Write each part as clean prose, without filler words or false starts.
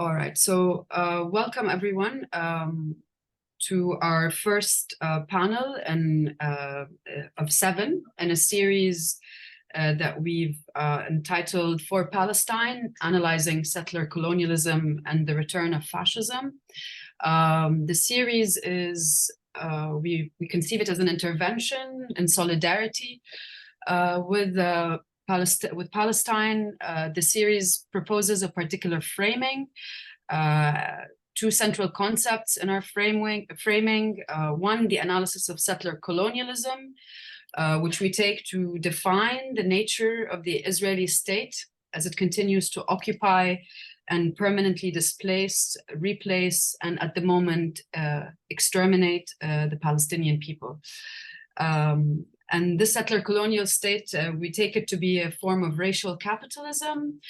All right, so welcome everyone to our first panel of 7 in a series that we've entitled For Palestine, Analyzing Settler Colonialism and the Return of Fascism. The series is, we conceive it as an intervention in solidarity with Palestine. The series proposes a particular framing, 2 central concepts in our framing. One, the analysis of settler colonialism, which we take to define the nature of the Israeli state as it continues to occupy and permanently displace, replace, and at the moment exterminate the Palestinian people. And this settler colonial state, we take it to be a form of racial capitalism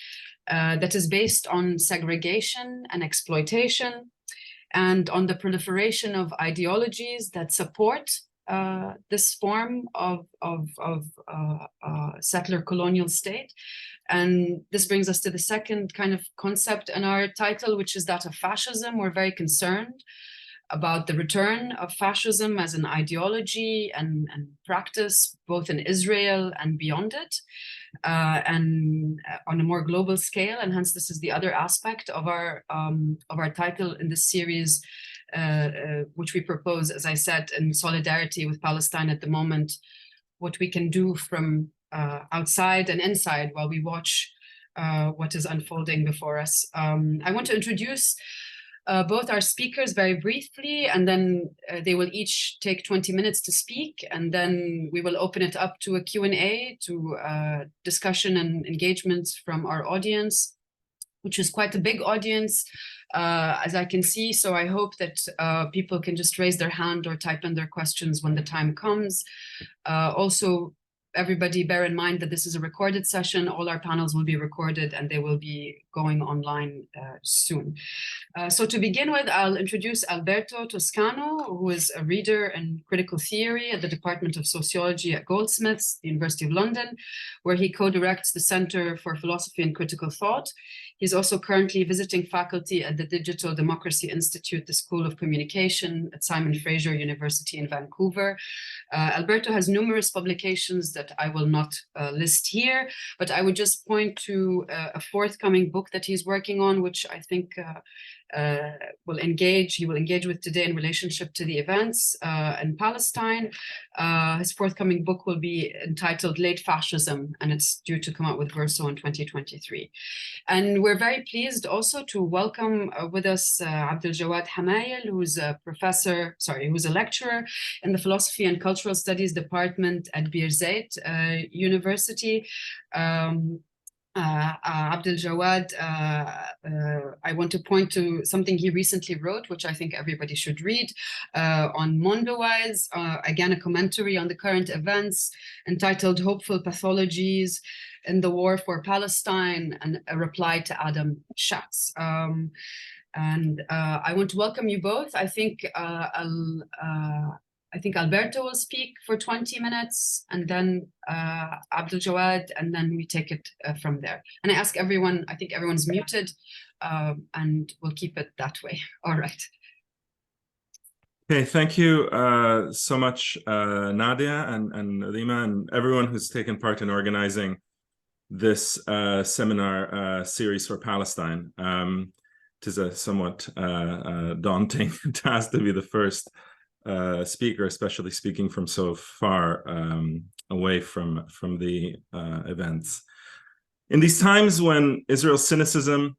that is based on segregation and exploitation, and on the proliferation of ideologies that support this form of settler colonial state. And this brings us to the second kind of concept in our title, which is that of fascism. We're very concerned about the return of fascism as an ideology and practice, both in Israel and beyond it, and on a more global scale. And hence, this is the other aspect of our title in this series, which we propose, as I said, in solidarity with Palestine at the moment, what we can do from outside and inside while we watch what is unfolding before us. I want to introduce both our speakers very briefly, and then they will each take 20 minutes to speak, and then we will open it up to a Q&A, to discussion and engagements from our audience, which is quite a big audience, as I can see. So I hope that people can just raise their hand or type in their questions when the time comes. Also, everybody bear in mind that this is a recorded session. All our panels will be recorded and they will be going online soon. So to begin with, I'll introduce Alberto Toscano, who is a reader in critical theory at the Department of Sociology at Goldsmiths, the University of London, where he co-directs the Center for Philosophy and Critical Thought. He's also currently visiting faculty at the Digital Democracy Institute, the School of Communication at Simon Fraser University in Vancouver. Alberto has numerous publications that I will not list here, but I would just point to a forthcoming book that he's working on, which I think he will engage with today in relationship to the events in Palestine. His forthcoming book will be entitled Late Fascism, and it's due to come out with Verso in 2023. And we're very pleased also to welcome with us Abdel Jawad Hamayel, who's a lecturer in the Philosophy and Cultural Studies Department at Birzeit University. Abdel Jawad, I want to point to something he recently wrote, which I think everybody should read, on Mondowise, again, a commentary on the current events entitled Hopeful Pathologies in the War for Palestine, and a reply to Adam Schatz. And I want to welcome you both. I think Alberto will speak for 20 minutes, and then Abdel Jawad, and then we take it from there. And I ask everyone, I think everyone's muted, and we'll keep it that way. All right. Okay, thank you so much, Nadia and Rima, and everyone who's taken part in organizing this seminar series for Palestine. It is a somewhat daunting task to be the first speaker, especially speaking from so far away from the events. In these times when Israel's cynicism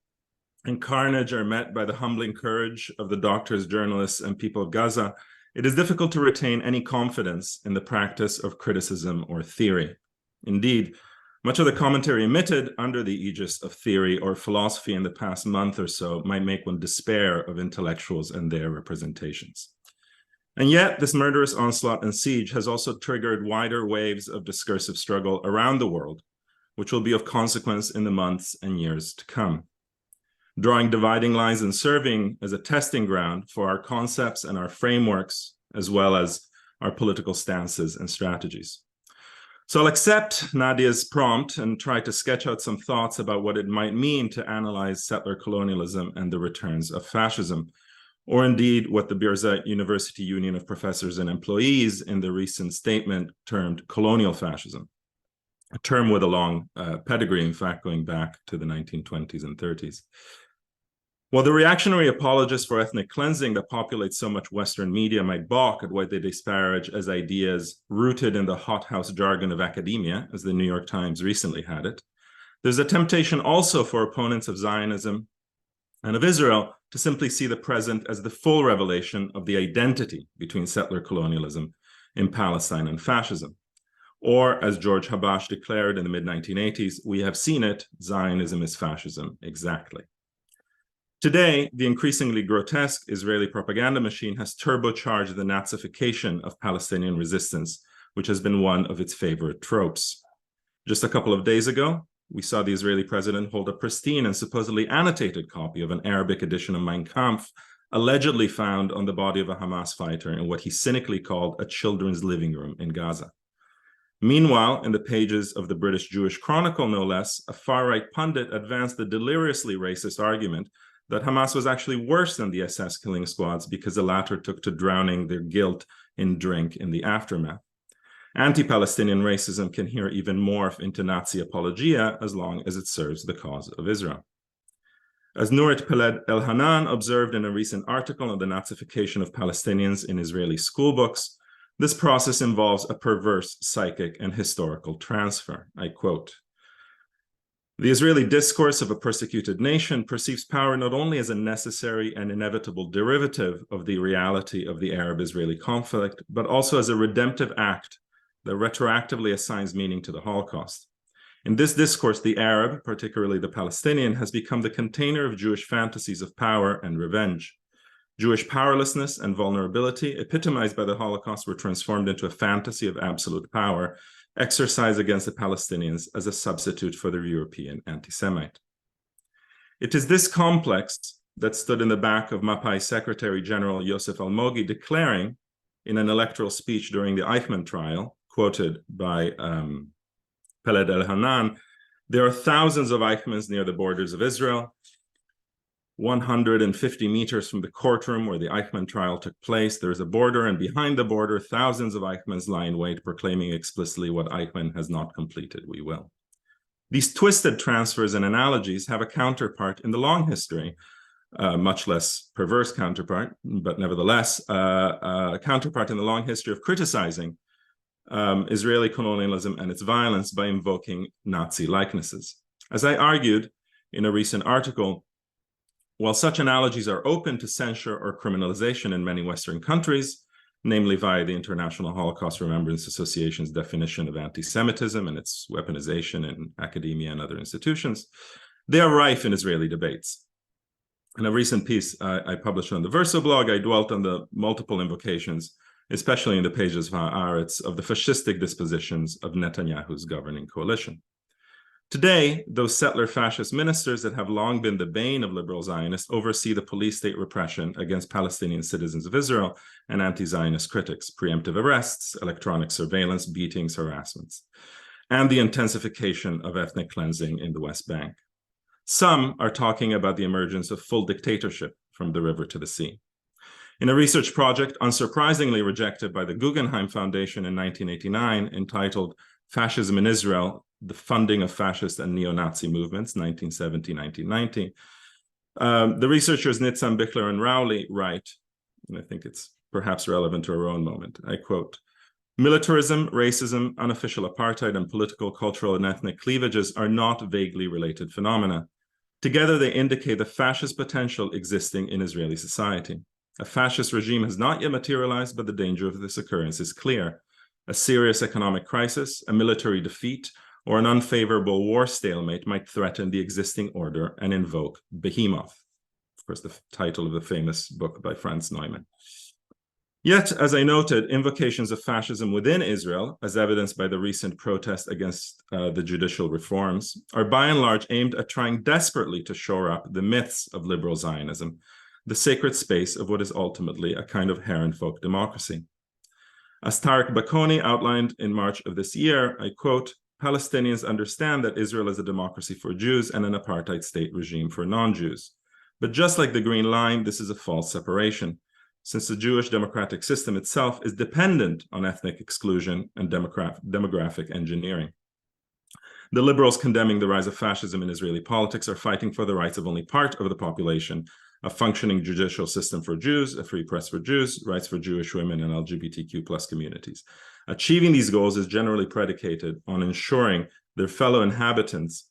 and carnage are met by the humbling courage of the doctors, journalists, and people of Gaza, it is difficult to retain any confidence in the practice of criticism or theory. Indeed, much of the commentary emitted under the aegis of theory or philosophy in the past month or so might make one despair of intellectuals and their representations. And yet, this murderous onslaught and siege has also triggered wider waves of discursive struggle around the world, which will be of consequence in the months and years to come, drawing dividing lines and serving as a testing ground for our concepts and our frameworks, as well as our political stances and strategies. So I'll accept Nadia's prompt and try to sketch out some thoughts about what it might mean to analyze settler colonialism and the returns of fascism, or indeed what the Birzeit University Union of Professors and Employees in the recent statement termed colonial fascism, a term with a long pedigree, in fact, going back to the 1920s and 30s. While the reactionary apologists for ethnic cleansing that populate so much Western media might balk at what they disparage as ideas rooted in the hothouse jargon of academia, as the New York Times recently had it, there's a temptation also for opponents of Zionism and of Israel to simply see the present as the full revelation of the identity between settler colonialism in Palestine and fascism. Or, as George Habash declared in the mid-1980s, we have seen it, Zionism is fascism, exactly. Today, the increasingly grotesque Israeli propaganda machine has turbocharged the Nazification of Palestinian resistance, which has been one of its favorite tropes. Just a couple of days ago, we saw the Israeli president hold a pristine and supposedly annotated copy of an Arabic edition of Mein Kampf, allegedly found on the body of a Hamas fighter in what he cynically called a children's living room in Gaza. Meanwhile, in the pages of the British Jewish Chronicle, no less, a far-right pundit advanced the deliriously racist argument that Hamas was actually worse than the SS killing squads because the latter took to drowning their guilt in drink in the aftermath. Anti-Palestinian racism can here even morph into Nazi apologia as long as it serves the cause of Israel. As Nurit Peled El-Hanan observed in a recent article on the Nazification of Palestinians in Israeli school books, this process involves a perverse psychic and historical transfer. I quote, "The Israeli discourse of a persecuted nation perceives power not only as a necessary and inevitable derivative of the reality of the Arab-Israeli conflict, but also as a redemptive act that retroactively assigns meaning to the Holocaust. In this discourse, the Arab, particularly the Palestinian, has become the container of Jewish fantasies of power and revenge. Jewish powerlessness and vulnerability, epitomized by the Holocaust, were transformed into a fantasy of absolute power, exercised against the Palestinians as a substitute for the European anti-Semite. It is this complex that stood in the back of Mapai Secretary General Yosef Almogi declaring in an electoral speech during the Eichmann trial, quoted by Peled El-Hanan, "There are thousands of Eichmanns near the borders of Israel. 150 meters from the courtroom where the Eichmann trial took place, there is a border, and behind the border, thousands of Eichmanns lie in wait, proclaiming explicitly what Eichmann has not completed, we will." These twisted transfers and analogies have a counterpart in the long history, much less perverse counterpart, but nevertheless, a counterpart in the long history of criticizing Israeli colonialism and its violence by invoking Nazi likenesses. As I argued in a recent article, while such analogies are open to censure or criminalization in many Western countries, namely via the International Holocaust Remembrance Association's definition of anti-Semitism and its weaponization in academia and other institutions, they are rife in Israeli debates. In a recent piece I published on the Verso blog, I dwelt on the multiple invocations, especially in the pages of Haaretz, of the fascistic dispositions of Netanyahu's governing coalition. Today, those settler fascist ministers that have long been the bane of liberal Zionists oversee the police state repression against Palestinian citizens of Israel and anti-Zionist critics, preemptive arrests, electronic surveillance, beatings, harassments, and the intensification of ethnic cleansing in the West Bank. Some are talking about the emergence of full dictatorship from the river to the sea. In a research project unsurprisingly rejected by the Guggenheim Foundation in 1989, entitled Fascism in Israel, the Funding of Fascist and Neo-Nazi Movements, 1970-1990, the researchers Nitzan, Bichler, and Rowley write, and I think it's perhaps relevant to our own moment, I quote, "Militarism, racism, unofficial apartheid, and political, cultural, and ethnic cleavages are not vaguely related phenomena. Together, they indicate the fascist potential existing in Israeli society. A fascist regime has not yet materialized, but the danger of this occurrence is clear. A serious economic crisis, a military defeat, or an unfavorable war stalemate might threaten the existing order and invoke Behemoth." Of course, the title of the famous book by Franz Neumann. Yet, as I noted, invocations of fascism within Israel, as evidenced by the recent protest against the judicial reforms, are by and large aimed at trying desperately to shore up the myths of liberal Zionism, the sacred space of what is ultimately a kind of Herrenfolk democracy. As Tarek Bakoni outlined in March of this year, I quote, Palestinians understand that Israel is a democracy for Jews and an apartheid state regime for non-Jews. But just like the Green Line, this is a false separation, since the Jewish democratic system itself is dependent on ethnic exclusion and demographic engineering. The liberals condemning the rise of fascism in Israeli politics are fighting for the rights of only part of the population, a functioning judicial system for Jews, a free press for Jews, rights for Jewish women and LGBTQ+ communities. Achieving these goals is generally predicated on ensuring their fellow inhabitants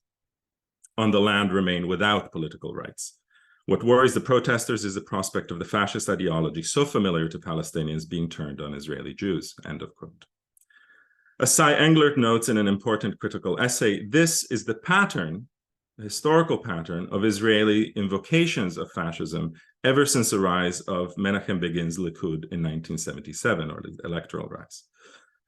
on the land remain without political rights. What worries the protesters is the prospect of the fascist ideology so familiar to Palestinians being turned on Israeli Jews, end of quote. As Cy Englert notes in an important critical essay, this is the pattern, the historical pattern of Israeli invocations of fascism ever since the rise of Menachem Begin's Likud in 1977, or the electoral rise.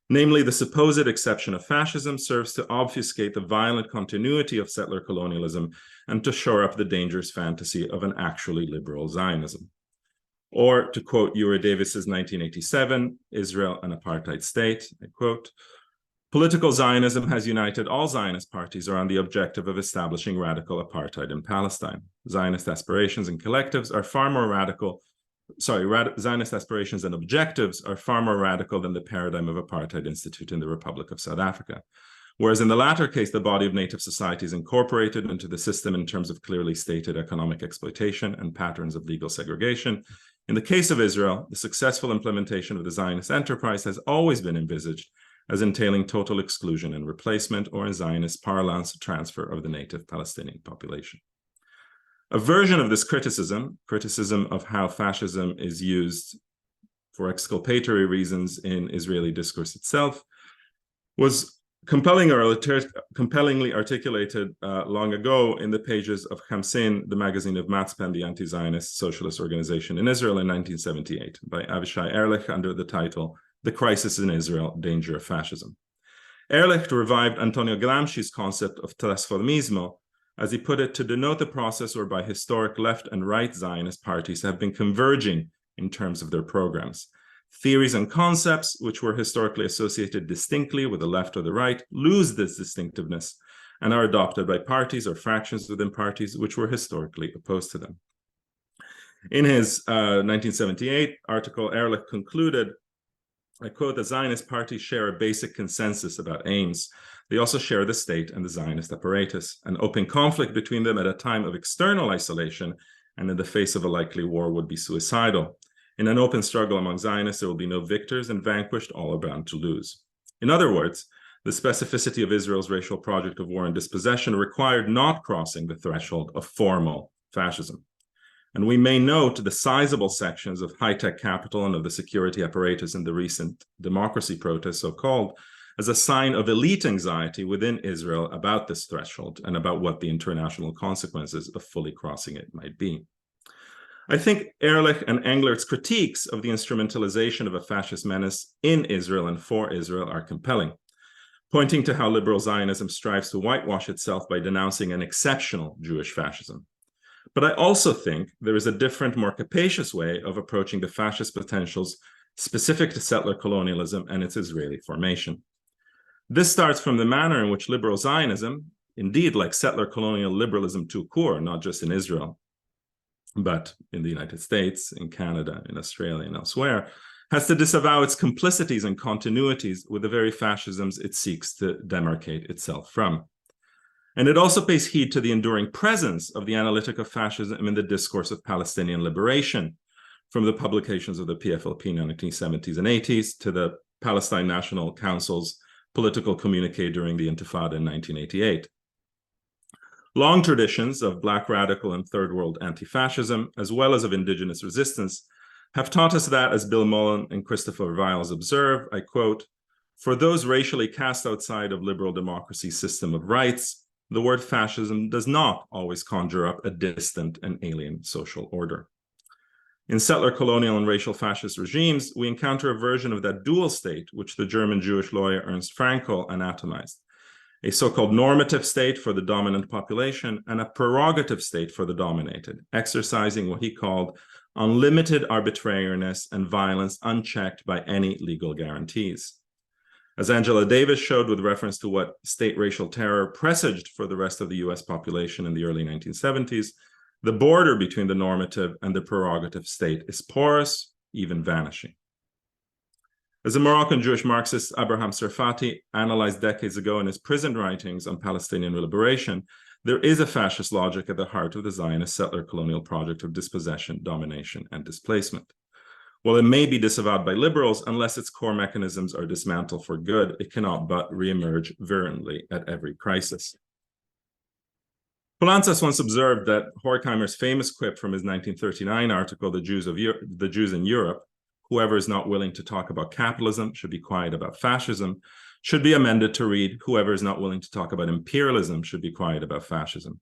Namely, the supposed exception of fascism serves to obfuscate the violent continuity of settler colonialism and to shore up the dangerous fantasy of an actually liberal Zionism. Or, to quote Uri Davis's 1987, Israel an apartheid state, I quote, political Zionism has united all Zionist parties around the objective of establishing radical apartheid in Palestine. Zionist aspirations and collectives are far more radical Zionist aspirations and objectives are far more radical than the paradigm of apartheid institute in the Republic of South Africa. Whereas in the latter case, the body of native societies incorporated into the system in terms of clearly stated economic exploitation and patterns of legal segregation. In the case of Israel, the successful implementation of the Zionist enterprise has always been envisaged as entailing total exclusion and replacement, or in Zionist parlance, transfer of the native Palestinian population. A version of this criticism of how fascism is used for exculpatory reasons in Israeli discourse itself, was compellingly articulated long ago in the pages of Khamsin, the magazine of Matzpen, the anti-Zionist socialist organization in Israel in 1978, by Avishai Ehrlich under the title, The Crisis in Israel, Danger of Fascism. Ehrlich revived Antonio Gramsci's concept of transformismo, as he put it, to denote the process whereby historic left and right Zionist parties have been converging in terms of their programs. Theories and concepts, which were historically associated distinctly with the left or the right, lose this distinctiveness and are adopted by parties or fractions within parties which were historically opposed to them. In his 1978 article, Ehrlich concluded, I quote, the Zionist parties share a basic consensus about aims. They also share the state and the Zionist apparatus. An open conflict between them at a time of external isolation and in the face of a likely war would be suicidal. In an open struggle among Zionists, there will be no victors, and vanquished all are bound to lose. In other words, the specificity of Israel's racial project of war and dispossession required not crossing the threshold of formal fascism. And we may note the sizable sections of high-tech capital and of the security apparatus in the recent democracy protests, so-called, as a sign of elite anxiety within Israel about this threshold and about what the international consequences of fully crossing it might be. I think Ehrlich and Englert's critiques of the instrumentalization of a fascist menace in Israel and for Israel are compelling, pointing to how liberal Zionism strives to whitewash itself by denouncing an exceptional Jewish fascism. But I also think there is a different, more capacious way of approaching the fascist potentials specific to settler colonialism and its Israeli formation. This starts from the manner in which liberal Zionism, indeed like settler colonial liberalism tout court, not just in Israel, but in the United States, in Canada, in Australia, and elsewhere, has to disavow its complicities and continuities with the very fascisms it seeks to demarcate itself from. And it also pays heed to the enduring presence of the analytic of fascism in the discourse of Palestinian liberation, from the publications of the PFLP in the 1970s and 80s to the Palestine National Council's political communique during the Intifada in 1988. Long traditions of Black radical and third world anti-fascism, as well as of indigenous resistance, have taught us that, as Bill Mullen and Christopher Viles observe, I quote, for those racially cast outside of liberal democracy's system of rights, the word fascism does not always conjure up a distant and alien social order. In settler colonial and racial fascist regimes, we encounter a version of that dual state which the German Jewish lawyer Ernst Frankl anatomized, a so-called normative state for the dominant population and a prerogative state for the dominated, exercising what he called unlimited arbitrariness and violence unchecked by any legal guarantees. As Angela Davis showed with reference to what state racial terror presaged for the rest of the US population in the early 1970s, the border between the normative and the prerogative state is porous, even vanishing. As the Moroccan Jewish Marxist Abraham Serfati analyzed decades ago in his prison writings on Palestinian liberation, there is a fascist logic at the heart of the Zionist settler colonial project of dispossession, domination, and displacement. While it may be disavowed by liberals, unless its core mechanisms are dismantled for good, it cannot but reemerge virulently at every crisis. Poulantzas once observed that Horkheimer's famous quip from his 1939 article, The Jews in Europe, whoever is not willing to talk about capitalism should be quiet about fascism, should be amended to read, whoever is not willing to talk about imperialism should be quiet about fascism.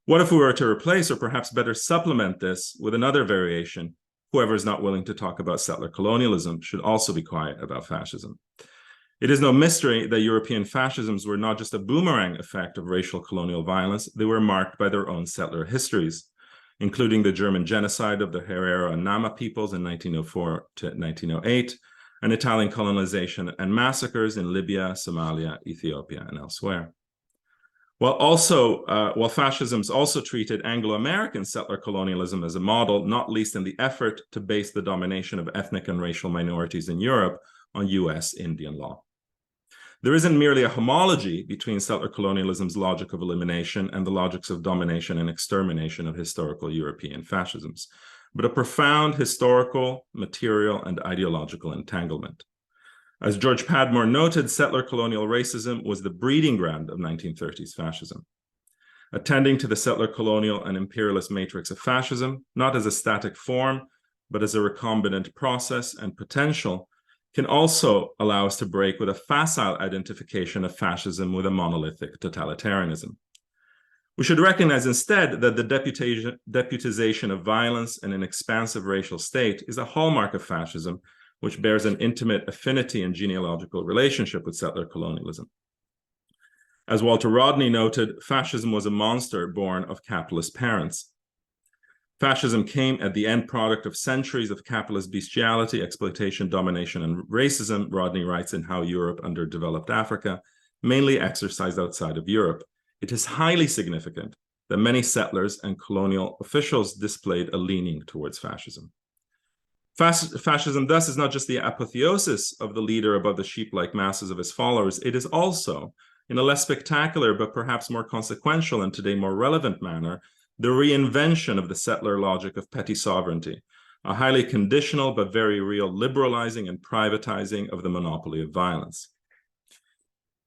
What if we were to replace, or perhaps better supplement this with another variation, whoever is not willing to talk about settler colonialism should also be quiet about fascism? It is no mystery that European fascisms were not just a boomerang effect of racial colonial violence, they were marked by their own settler histories, including the German genocide of the Herero and Nama peoples in 1904 to 1908, and Italian colonization and massacres in Libya, Somalia, Ethiopia, and elsewhere. While fascisms also treated Anglo-American settler colonialism as a model, not least in the effort to base the domination of ethnic and racial minorities in Europe on US Indian law. There isn't merely a homology between settler colonialism's logic of elimination and the logics of domination and extermination of historical European fascisms, but a profound historical, material, and ideological entanglement. As George Padmore noted, settler colonial racism was the breeding ground of 1930s fascism. Attending to the settler colonial and imperialist matrix of fascism, not as a static form, but as a recombinant process and potential, can also allow us to break with a facile identification of fascism with a monolithic totalitarianism. We should recognize instead that the deputization of violence and an expansive racial state is a hallmark of fascism, which bears an intimate affinity and genealogical relationship with settler colonialism. As Walter Rodney noted, fascism was a monster born of capitalist parents. Fascism came at the end product of centuries of capitalist bestiality, exploitation, domination, and racism, Rodney writes in How Europe Underdeveloped Africa, mainly exercised outside of Europe. It is highly significant that many settlers and colonial officials displayed a leaning towards fascism. Fascism thus is not just the apotheosis of the leader above the sheep-like masses of his followers, it is also, in a less spectacular but perhaps more consequential and today more relevant manner, the reinvention of the settler logic of petty sovereignty, a highly conditional but very real liberalizing and privatizing of the monopoly of violence.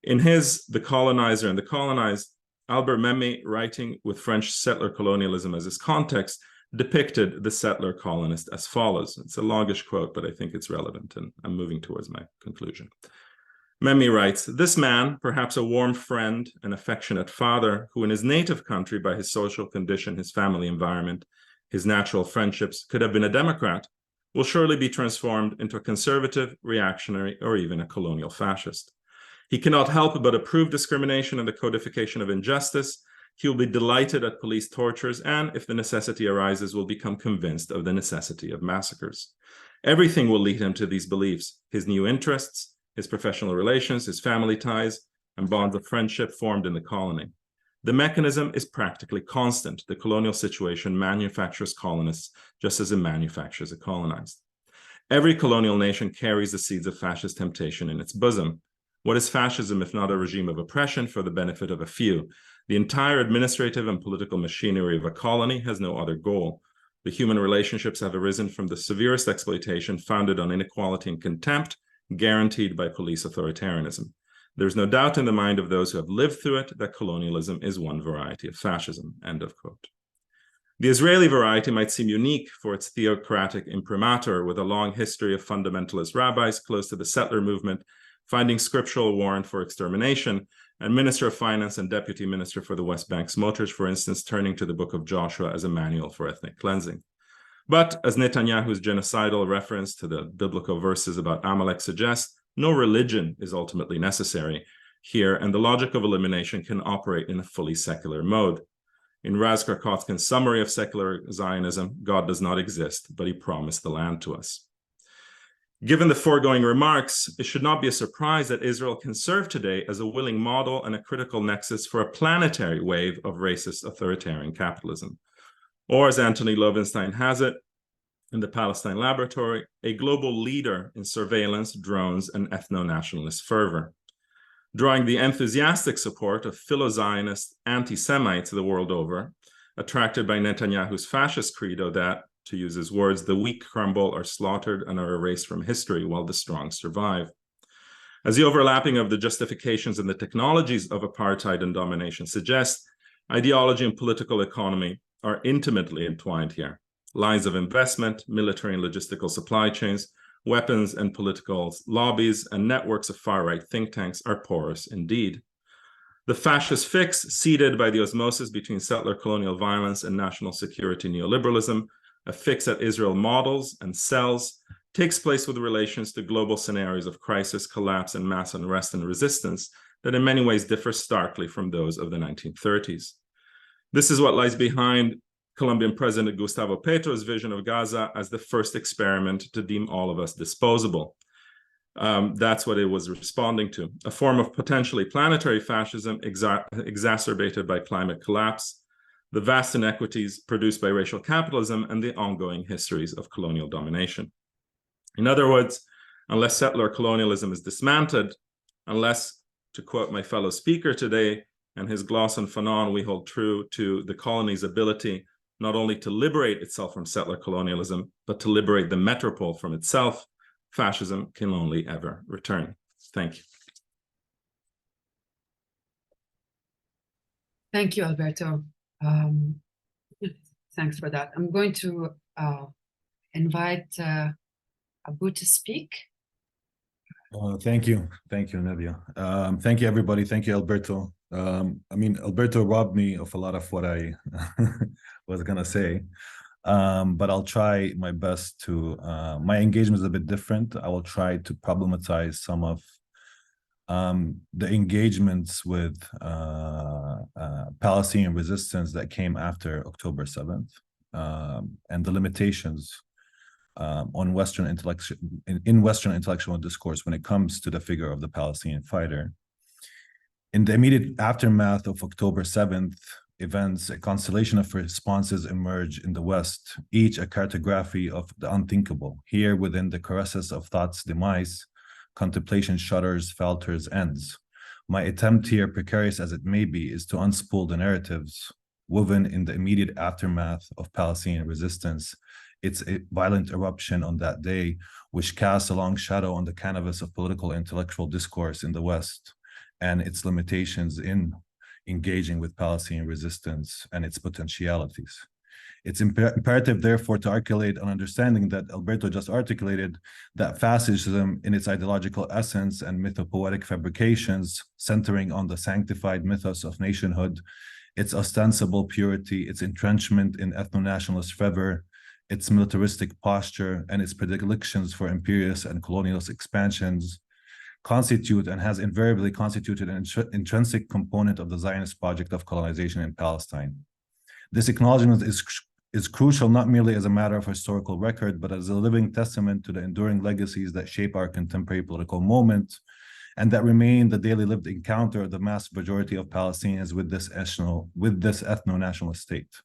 In his The Colonizer and the Colonized, Albert Memmi, writing with French settler colonialism as his context, depicted the settler colonist as follows. It's a longish quote, but I think it's relevant, and I'm moving towards my conclusion. Memmi writes, "This man, perhaps a warm friend, an affectionate father, who in his native country, by his social condition, his family environment, his natural friendships, could have been a Democrat, will surely be transformed into a conservative, reactionary, or even a colonial fascist. He cannot help but approve discrimination and the codification of injustice. He will be delighted at police tortures, and, if the necessity arises, will become convinced of the necessity of massacres. Everything will lead him to these beliefs, his new interests, his professional relations, his family ties, and bonds of friendship formed in the colony. The mechanism is practically constant. The colonial situation manufactures colonists just as it manufactures the colonized. Every colonial nation carries the seeds of fascist temptation in its bosom. What is fascism if not a regime of oppression for the benefit of a few? The entire administrative and political machinery of a colony has no other goal. The human relationships have arisen from the severest exploitation founded on inequality and contempt, guaranteed by police authoritarianism. There's no doubt in the mind of those who have lived through it that colonialism is one variety of fascism." End of quote. The Israeli variety might seem unique for its theocratic imprimatur, with a long history of fundamentalist rabbis close to the settler movement, finding scriptural warrant for extermination, and Minister of Finance and Deputy Minister for the West Bank Smotrich, for instance, turning to the Book of Joshua as a manual for ethnic cleansing. But, as Netanyahu's genocidal reference to the biblical verses about Amalek suggests, no religion is ultimately necessary here, and the logic of elimination can operate in a fully secular mode. In Raz Krakotkin's summary of secular Zionism, God does not exist, but he promised the land to us. Given the foregoing remarks, it should not be a surprise that Israel can serve today as a willing model and a critical nexus for a planetary wave of racist authoritarian capitalism. Or as Anthony Loewenstein has it, in the Palestine Laboratory, a global leader in surveillance, drones, and ethno-nationalist fervor. Drawing the enthusiastic support of philo-Zionist anti-Semites the world over, attracted by Netanyahu's fascist credo that, to use his words, the weak crumble, are slaughtered, and are erased from history while the strong survive. As the overlapping of the justifications and the technologies of apartheid and domination suggests, ideology and political economy are intimately entwined here. Lines of investment, military and logistical supply chains, weapons and political lobbies, and networks of far-right think tanks are porous indeed. The fascist fix, seeded by the osmosis between settler colonial violence and national security neoliberalism, a fix that Israel models and sells, takes place with relations to global scenarios of crisis, collapse, and mass unrest and resistance that in many ways differ starkly from those of the 1930s. This is what lies behind Colombian President Gustavo Petro's vision of Gaza as the first experiment to deem all of us disposable. That's what it was responding to, a form of potentially planetary fascism exacerbated by climate collapse, the vast inequities produced by racial capitalism, and the ongoing histories of colonial domination. In other words, unless settler colonialism is dismantled, unless, to quote my fellow speaker today and his gloss on Fanon, we hold true to the colony's ability not only to liberate itself from settler colonialism, but to liberate the metropole from itself, fascism can only ever return. Thank you. Thank you, Alberto. Thanks for that. I'm going to invite Abu to speak. Thank you, Nadia. Thank you, everybody. Thank you, Alberto. I mean, Alberto robbed me of a lot of what I was gonna say, but I'll try my best to. My engagement is a bit different. I will try to problematize some of the engagements with Palestinian resistance that came after October 7th, and the limitations on Western intellectual discourse when it comes to the figure of the Palestinian fighter. In the immediate aftermath of October 7th events, a constellation of responses emerged in the West, each a cartography of the unthinkable. Here, within the caresses of thought's demise, contemplation shudders, falters, ends. My attempt here, precarious as it may be, is to unspool the narratives woven in the immediate aftermath of Palestinian resistance, its violent eruption on that day, which casts a long shadow on the canvas of political and intellectual discourse in the West, and its limitations in engaging with Palestinian resistance and its potentialities. It's imperative, therefore, to articulate an understanding that Alberto just articulated, that fascism in its ideological essence and mythopoetic fabrications, centering on the sanctified mythos of nationhood, its ostensible purity, its entrenchment in ethno-nationalist fervor, its militaristic posture, and its predilections for imperialist and colonialist expansions, constitute and has invariably constituted an intrinsic component of the Zionist project of colonization in Palestine. This acknowledgement is crucial not merely as a matter of historical record, but as a living testament to the enduring legacies that shape our contemporary political moment and that remain the daily lived encounter of the mass majority of Palestinians with this ethno-national state.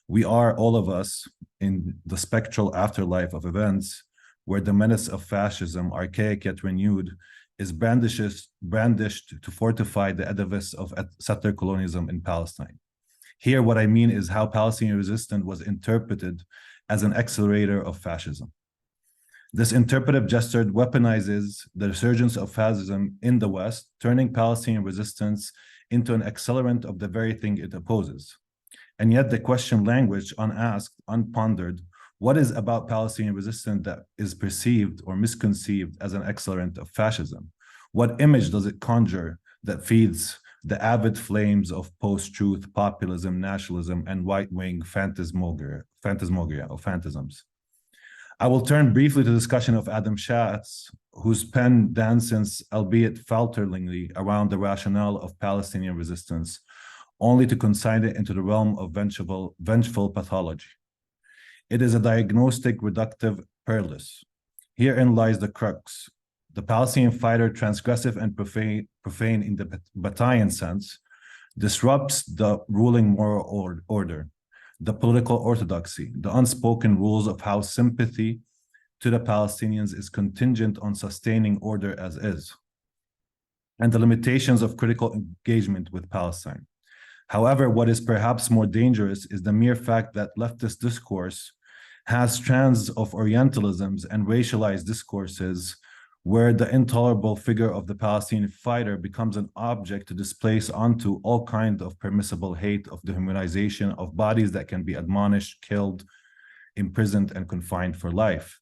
We are, all of us, in the spectral afterlife of events where the menace of fascism, archaic yet renewed, is brandished to fortify the edifice of settler colonialism in Palestine. Here, what I mean is how Palestinian resistance was interpreted as an accelerator of fascism. This interpretive gesture weaponizes the resurgence of fascism in the West, turning Palestinian resistance into an accelerant of the very thing it opposes. And yet the question languished, unasked, unpondered, what is about Palestinian resistance that is perceived or misconceived as an accelerant of fascism? What image does it conjure that feeds the avid flames of post-truth, populism, nationalism, and right-wing phantasmagoria or phantasms? I will turn briefly to the discussion of Adam Schatz, whose pen dances, albeit falteringly, around the rationale of Palestinian resistance, only to consign it into the realm of vengeful pathology. It is a diagnostic reductive perilous. Herein lies the crux. The Palestinian fighter, transgressive and profane in the Batayan sense, disrupts the ruling moral order, the political orthodoxy, the unspoken rules of how sympathy to the Palestinians is contingent on sustaining order as is, and the limitations of critical engagement with Palestine. However, what is perhaps more dangerous is the mere fact that leftist discourse has strands of Orientalisms and racialized discourses where the intolerable figure of the Palestinian fighter becomes an object to displace onto all kinds of permissible hate, of dehumanization, of bodies that can be admonished, killed, imprisoned, and confined for life.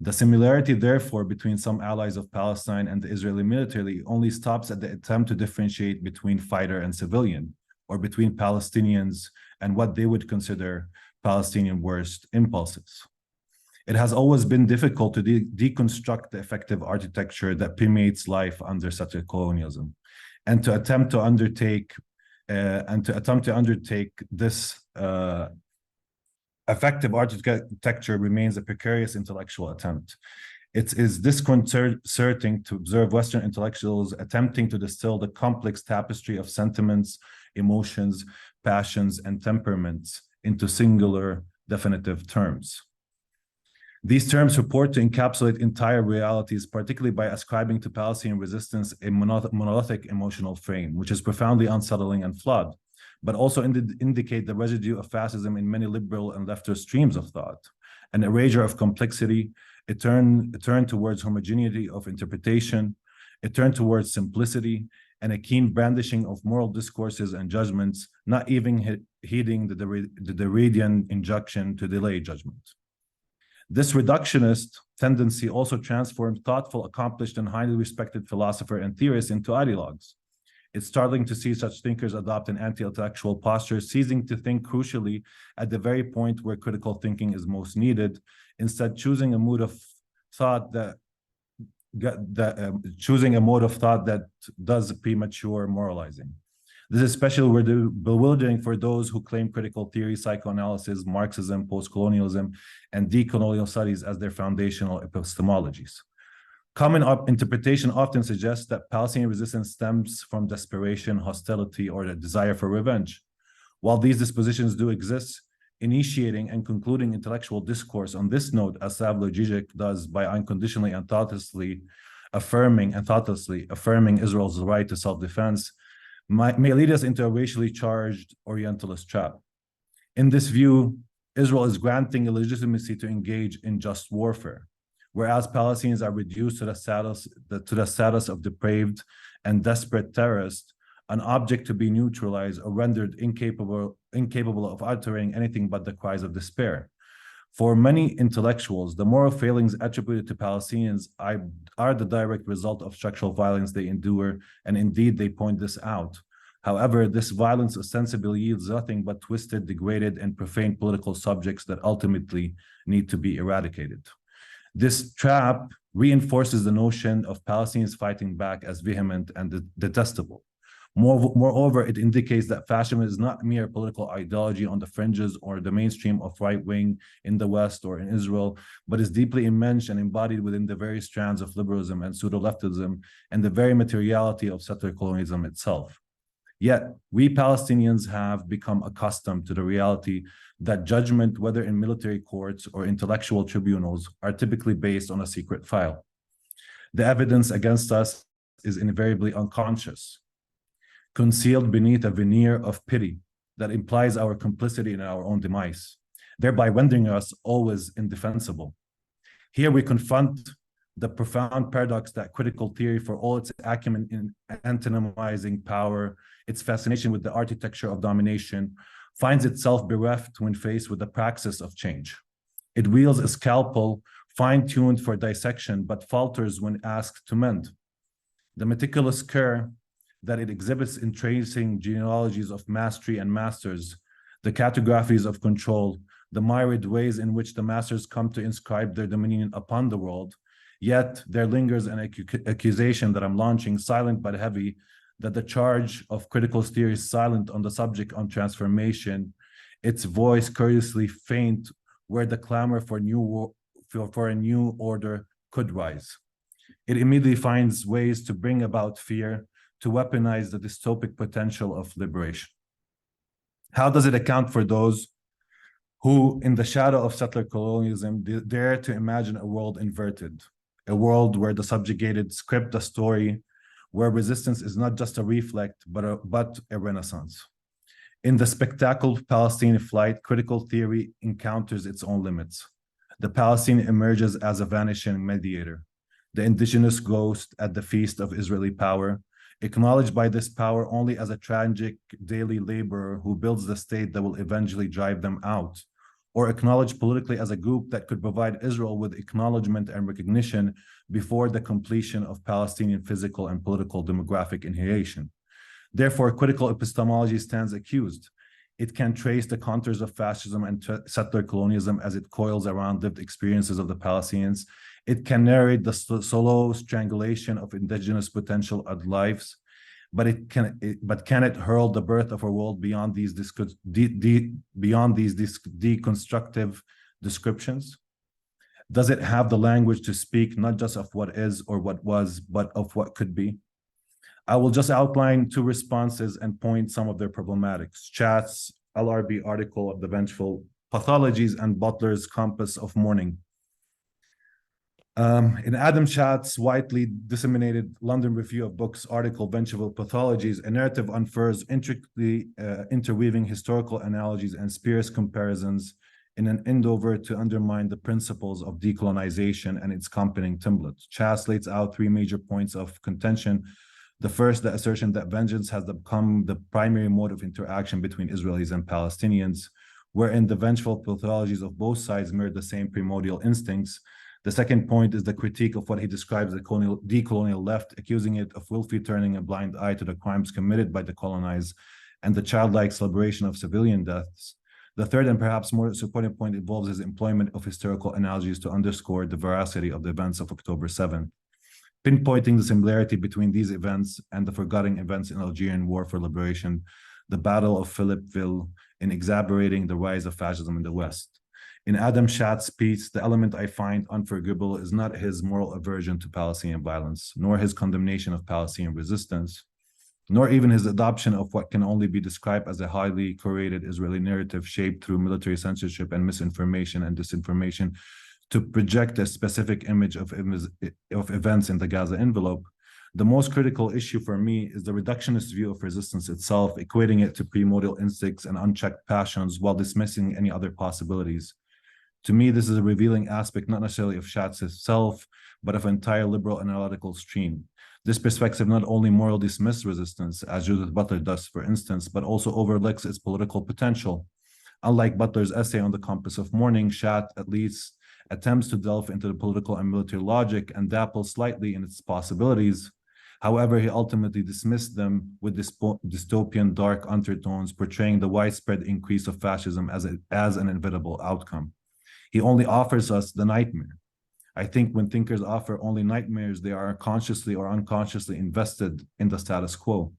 The similarity, therefore, between some allies of Palestine and the Israeli military only stops at the attempt to differentiate between fighter and civilian, or between Palestinians and what they would consider Palestinian worst impulses. It has always been difficult to deconstruct the effective architecture that permeates life under such a colonialism, and to attempt to undertake this effective architecture remains a precarious intellectual attempt. It is disconcerting to observe Western intellectuals attempting to distill the complex tapestry of sentiments, emotions, passions, and temperaments into singular definitive terms. These terms purport to encapsulate entire realities, particularly by ascribing to Palestinian resistance a monolithic emotional frame, which is profoundly unsettling and flawed, but also indicate the residue of fascism in many liberal and leftist streams of thought, an erasure of complexity, a turn towards homogeneity of interpretation, a turn towards simplicity, and a keen brandishing of moral discourses and judgments, not even heeding the Derridian injunction to delay judgment. This reductionist tendency also transforms thoughtful, accomplished, and highly respected philosophers and theorists into ideologues. It's startling to see such thinkers adopt an anti-intellectual posture, ceasing to think crucially at the very point where critical thinking is most needed, instead choosing a mode of thought that does premature moralizing. This is especially bewildering for those who claim critical theory, psychoanalysis, Marxism, post-colonialism, and decolonial studies as their foundational epistemologies. Common interpretation often suggests that Palestinian resistance stems from desperation, hostility, or the desire for revenge. While these dispositions do exist, initiating and concluding intellectual discourse on this note, as Slavoj Žižek does by unconditionally and thoughtlessly affirming Israel's right to self-defense, may lead us into a racially charged Orientalist trap. In this view, Israel is granting a legitimacy to engage in just warfare, whereas Palestinians are reduced to the status of depraved and desperate terrorists, an object to be neutralized or rendered incapable of uttering anything but the cries of despair. For many intellectuals, the moral failings attributed to Palestinians are the direct result of structural violence they endure, and indeed they point this out. However, this violence ostensibly yields nothing but twisted, degraded, and profane political subjects that ultimately need to be eradicated. This trap reinforces the notion of Palestinians fighting back as vehement and detestable. Moreover, it indicates that fascism is not mere political ideology on the fringes or the mainstream of right wing in the West or in Israel, but is deeply immersed and embodied within the very strands of liberalism and pseudo-leftism and the very materiality of settler colonialism itself. Yet, we Palestinians have become accustomed to the reality that judgment, whether in military courts or intellectual tribunals, are typically based on a secret file. The evidence against us is invariably unconscious, concealed beneath a veneer of pity that implies our complicity in our own demise, thereby rendering us always indefensible. Here we confront the profound paradox that critical theory, for all its acumen in antinomizing power, its fascination with the architecture of domination, finds itself bereft when faced with the praxis of change. It wields a scalpel fine-tuned for dissection, but falters when asked to mend. The meticulous care that it exhibits in tracing genealogies of mastery and masters, the categories of control, the myriad ways in which the masters come to inscribe their dominion upon the world, yet there lingers an accusation that I'm launching, silent but heavy, that the charge of critical theory is silent on the subject on transformation, its voice curiously faint where the clamor for a new order could rise. It immediately finds ways to bring about fear, to weaponize the dystopic potential of liberation. How does it account for those who, in the shadow of settler colonialism, dare to imagine a world inverted, a world where the subjugated script the story, where resistance is not just a reflect, but a renaissance? In the spectacle of Palestinian flight, critical theory encounters its own limits. The Palestinian emerges as a vanishing mediator, the indigenous ghost at the feast of Israeli power, acknowledged by this power only as a tragic daily laborer who builds the state that will eventually drive them out, or acknowledged politically as a group that could provide Israel with acknowledgement and recognition before the completion of Palestinian physical and political demographic annihilation. Therefore, critical epistemology stands accused. It can trace the contours of fascism and settler colonialism as it coils around lived experiences of the Palestinians. It can narrate the slow strangulation of indigenous potential of lives, but can it hurl the birth of a world beyond these deconstructive descriptions? Does it have the language to speak not just of what is or what was, but of what could be? I will just outline two responses and point some of their problematics. Chat's LRB article of the Vengeful Pathologies and Butler's Compass of Mourning. In Adam Chat's widely disseminated London Review of Books article, Vengeful Pathologies, a narrative unfurls intricately interweaving historical analogies and spurious comparisons in an endeavor to undermine the principles of decolonization and its accompanying templates. Chat lays out three major points of contention. The first, the assertion that vengeance has become the primary mode of interaction between Israelis and Palestinians, wherein the vengeful pathologies of both sides mirror the same primordial instincts. The second point is the critique of what he describes as the decolonial left, accusing it of willfully turning a blind eye to the crimes committed by the colonized and the childlike celebration of civilian deaths. The third and perhaps more supporting point involves his employment of historical analogies to underscore the veracity of the events of October 7th. Pinpointing the similarity between these events and the forgotten events in Algerian War for Liberation, the Battle of Philippeville, in exacerbating the rise of fascism in the West. In Adam Chat's piece, the element I find unforgivable is not his moral aversion to Palestinian violence, nor his condemnation of Palestinian resistance, nor even his adoption of what can only be described as a highly curated Israeli narrative shaped through military censorship and misinformation and disinformation to project a specific image of events in the Gaza envelope. The most critical issue for me is the reductionist view of resistance itself, equating it to primordial instincts and unchecked passions while dismissing any other possibilities. To me, this is a revealing aspect not necessarily of Schatz itself, but of an entire liberal analytical stream. This perspective not only morally dismisses resistance, as Judith Butler does, for instance, but also overlooks its political potential. Unlike Butler's essay on the Compass of Mourning, Schatz at least attempts to delve into the political and military logic and dabble slightly in its possibilities. However, he ultimately dismissed them with dystopian dark undertones, portraying the widespread increase of fascism as an inevitable outcome. He only offers us the nightmare. I think when thinkers offer only nightmares, they are consciously or unconsciously invested in the status quo.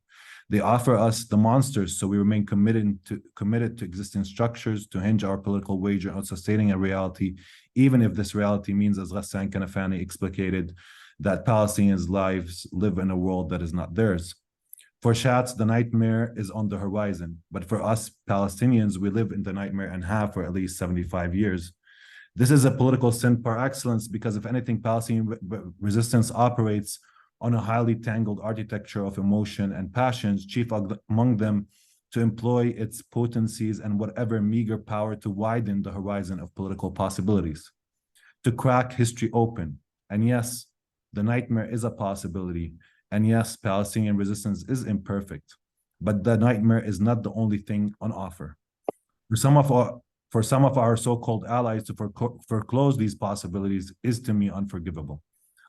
They offer us the monsters, so we remain committed to existing structures, to hinge our political wager on sustaining a reality, even if this reality means, as Ghassan Kanafani explicated, that Palestinians' lives live in a world that is not theirs. For Schatz, the nightmare is on the horizon, but for us Palestinians, we live in the nightmare and have for at least 75 years. This is a political sin par excellence because, if anything, Palestinian resistance operates on a highly tangled architecture of emotion and passions, chief among them to employ its potencies and whatever meager power to widen the horizon of political possibilities, to crack history open. And yes, the nightmare is a possibility. And yes, Palestinian resistance is imperfect, but the nightmare is not the only thing on offer. For some of our so-called allies to foreclose these possibilities is, to me, unforgivable.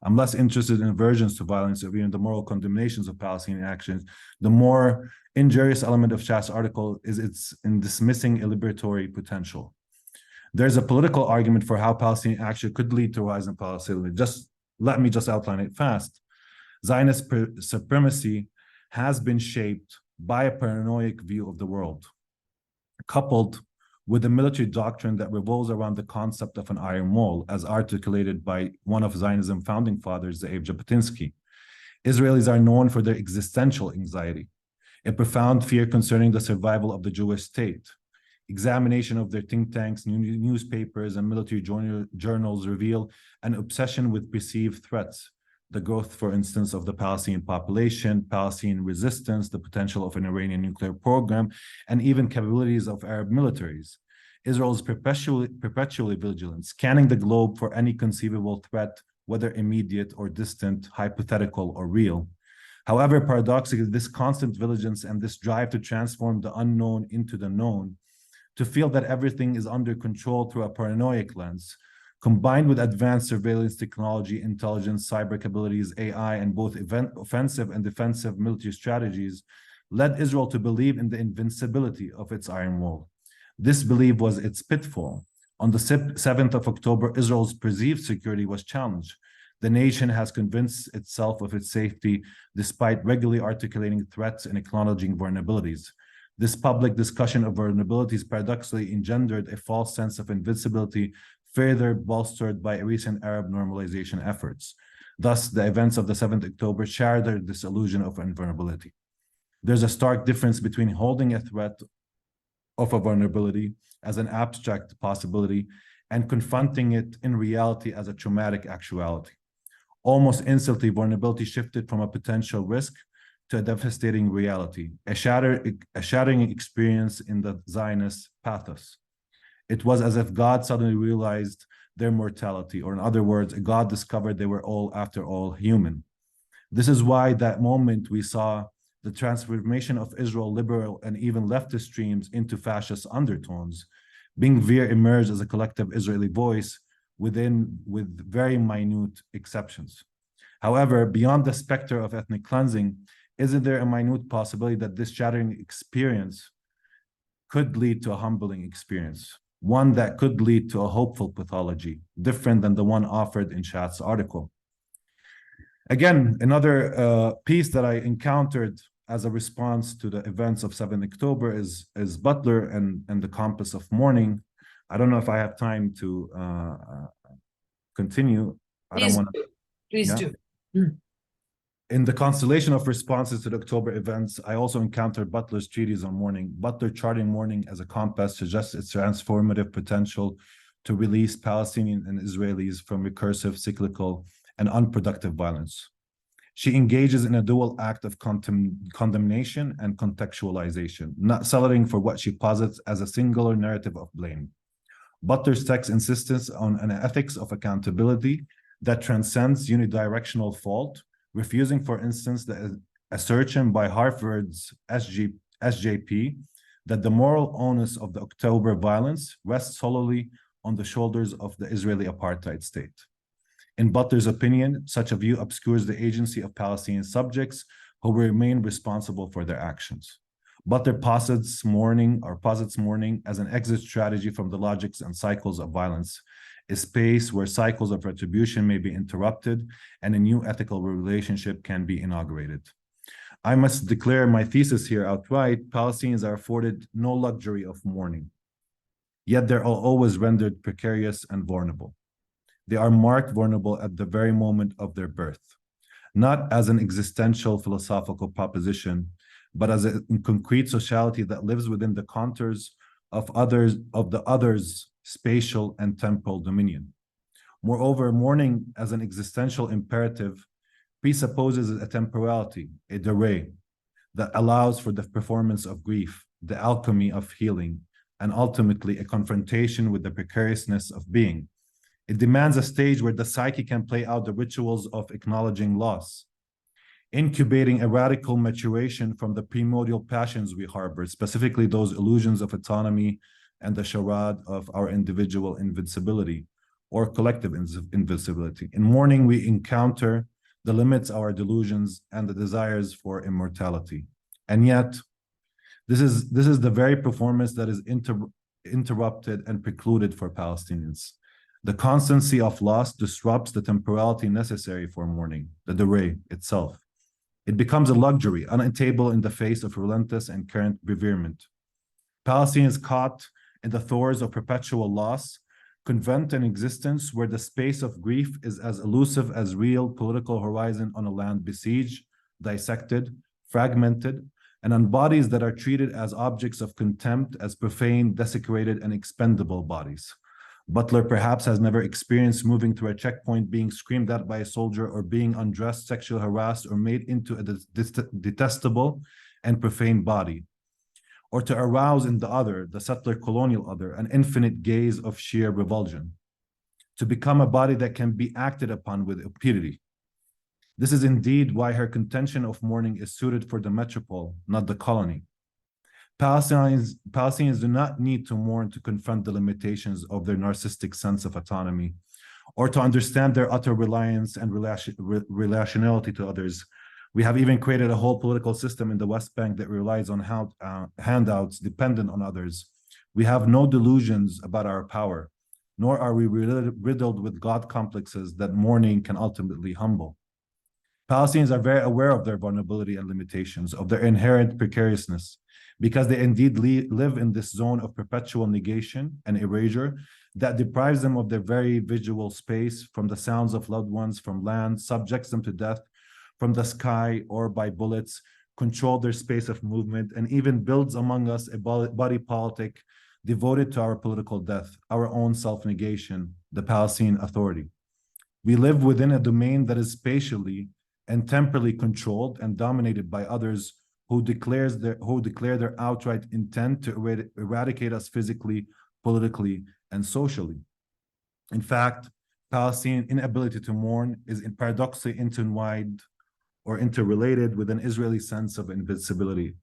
I'm less interested in aversions to violence or even the moral condemnations of Palestinian actions. The more injurious element of Schatz's article is its in dismissing a liberatory potential. There's a political argument for how Palestinian action could lead to a rise in Palestine. Let me outline it fast. Zionist supremacy has been shaped by a paranoid view of the world, coupled with a military doctrine that revolves around the concept of an iron wall, as articulated by one of Zionism founding fathers, Ze'ev Jabotinsky. Israelis are known for their existential anxiety, a profound fear concerning the survival of the Jewish state. Examination of their think tanks, newspapers, and military journals reveal an obsession with perceived threats. The growth, for instance, of the Palestinian population, Palestinian resistance, the potential of an Iranian nuclear program, and even capabilities of Arab militaries. Israel is perpetually vigilant, scanning the globe for any conceivable threat, whether immediate or distant, hypothetical or real. However, paradoxically, this constant vigilance and this drive to transform the unknown into the known, to feel that everything is under control through a paranoid lens, combined with advanced surveillance technology, intelligence, cyber capabilities, AI, and both offensive and defensive military strategies, led Israel to believe in the invincibility of its iron wall. This belief was its pitfall. On the 7th of October, Israel's perceived security was challenged. The nation has convinced itself of its safety despite regularly articulating threats and acknowledging vulnerabilities. This public discussion of vulnerabilities paradoxically engendered a false sense of invincibility, further bolstered by recent Arab normalization efforts. Thus, the events of the 7th October shattered this illusion of invulnerability. There's a stark difference between holding a threat of a vulnerability as an abstract possibility and confronting it in reality as a traumatic actuality. Almost instantly, vulnerability shifted from a potential risk to a devastating reality, a shattering experience in the Zionist pathos. It was as if God suddenly realized their mortality, or in other words, God discovered they were all, after all, human. This is why that moment we saw the transformation of Israel liberal and even leftist streams into fascist undertones. Ben Gvir emerged as a collective Israeli voice with very minute exceptions. However, beyond the specter of ethnic cleansing, isn't there a minute possibility that this shattering experience could lead to a humbling experience? One that could lead to a hopeful pathology, different than the one offered in Schatz's article. Again, another piece that I encountered as a response to the events of 7 October is Butler and the Compass of Mourning. I don't know if I have time to continue. Please do. In the constellation of responses to the October events, I also encountered Butler's treatise on mourning. Butler charting mourning as a compass suggests its transformative potential to release Palestinian and Israelis from recursive, cyclical, and unproductive violence. She engages in a dual act of condemnation and contextualization, not settling for what she posits as a singular narrative of blame. Butler's text insists on an ethics of accountability that transcends unidirectional fault, refusing, for instance, the assertion by Harvard's SJP that the moral onus of the October violence rests solely on the shoulders of the Israeli apartheid state. In Butler's opinion, such a view obscures the agency of Palestinian subjects who will remain responsible for their actions. Butler posits mourning as an exit strategy from the logics and cycles of violence, a space where cycles of retribution may be interrupted and a new ethical relationship can be inaugurated. I must declare my thesis here outright: Palestinians are afforded no luxury of mourning, yet they're always rendered precarious and vulnerable. They are marked vulnerable at the very moment of their birth, not as an existential philosophical proposition, but as a concrete sociality that lives within the contours of the other's spatial and temporal dominion. Moreover, mourning as an existential imperative presupposes a temporality, a durée, that allows for the performance of grief, the alchemy of healing, and ultimately a confrontation with the precariousness of being. It demands a stage where the psyche can play out the rituals of acknowledging loss, incubating a radical maturation from the primordial passions we harbor, specifically those illusions of autonomy and the charade of our individual invincibility or collective invincibility. In mourning, we encounter the limits of our delusions and the desires for immortality. And yet, this is the very performance that is interrupted and precluded for Palestinians. The constancy of loss disrupts the temporality necessary for mourning, the durée itself. It becomes a luxury, unattainable in the face of relentless and current bereavement. Palestinians caught in the thorns of perpetual loss convent an existence where the space of grief is as elusive as real political horizon on a land besieged, dissected, fragmented, and on bodies that are treated as objects of contempt, as profane, desecrated, and expendable bodies. Butler perhaps has never experienced moving through a checkpoint, being screamed at by a soldier, or being undressed, sexually harassed, or made into a detestable and profane body, or to arouse in the other, the settler colonial other, an infinite gaze of sheer revulsion, to become a body that can be acted upon with impunity. This is indeed why her contention of mourning is suited for the metropole, not the colony. Palestinians do not need to mourn to confront the limitations of their narcissistic sense of autonomy, or to understand their utter reliance and relationality to others. We have even created a whole political system in the West Bank that relies on handouts dependent on others. We have no delusions about our power, nor are we riddled with God complexes that mourning can ultimately humble. Palestinians are very aware of their vulnerability and limitations, of their inherent precariousness, because they indeed live in this zone of perpetual negation and erasure that deprives them of their very visual space from the sounds of loved ones, from land, subjects them to death from the sky or by bullets, control their space of movement, and even builds among us a body politic devoted to our political death, our own self-negation, the Palestinian Authority. We live within a domain that is spatially and temporally controlled and dominated by others who declare their outright intent to eradicate us physically, politically, and socially. In fact, Palestinian inability to mourn is paradoxically intertwined or interrelated with an Israeli sense of invincibility,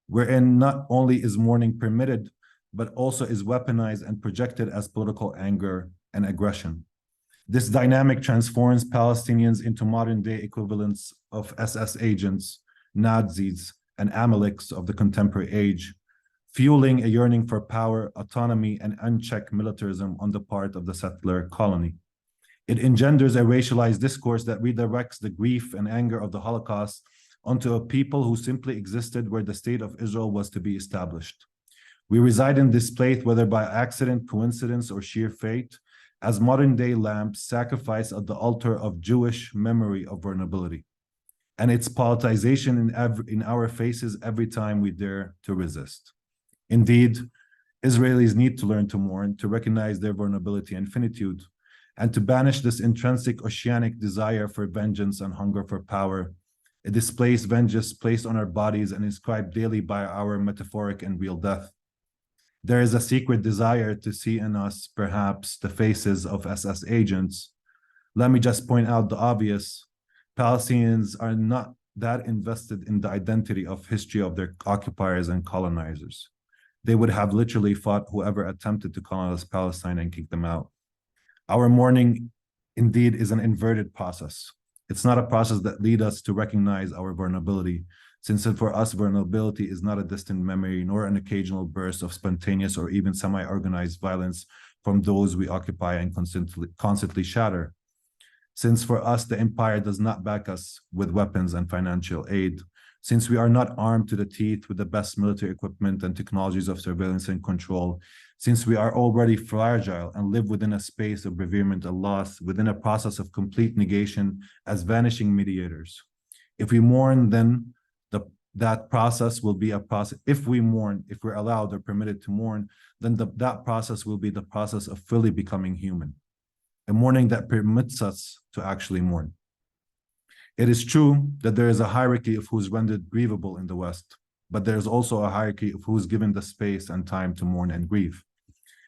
wherein not only is mourning permitted, but also is weaponized and projected as political anger and aggression. This dynamic transforms Palestinians into modern-day equivalents of SS agents, Nazis, and Amaleks of the contemporary age, fueling a yearning for power, autonomy, and unchecked militarism on the part of the settler colony. It engenders a racialized discourse that redirects the grief and anger of the Holocaust onto a people who simply existed where the state of Israel was to be established. We reside in this place, whether by accident, coincidence, or sheer fate, as modern-day lambs sacrificed at the altar of Jewish memory of vulnerability, and its politicization in our faces every time we dare to resist. Indeed, Israelis need to learn to mourn, to recognize their vulnerability and finitude, and to banish this intrinsic oceanic desire for vengeance and hunger for power, a displaced vengeance placed on our bodies and inscribed daily by our metaphoric and real death. There is a secret desire to see in us, perhaps, the faces of SS agents. Let me just point out the obvious. Palestinians are not that invested in the identity of history of their occupiers and colonizers. They would have literally fought whoever attempted to colonize Palestine and kick them out. Our mourning, indeed, is an inverted process. It's not a process that leads us to recognize our vulnerability, since for us, vulnerability is not a distant memory, nor an occasional burst of spontaneous or even semi-organized violence from those we occupy and constantly shatter. Since for us, the empire does not back us with weapons and financial aid, since we are not armed to the teeth with the best military equipment and technologies of surveillance and control, since we are already fragile and live within a space of bereavement and loss, within a process of complete negation as vanishing mediators. If we mourn, then that process will be a process. If we mourn, if we're allowed or permitted to mourn, then that process will be the process of fully becoming human, a mourning that permits us to actually mourn. It is true that there is a hierarchy of who's rendered grievable in the West, but there's also a hierarchy of who's given the space and time to mourn and grieve.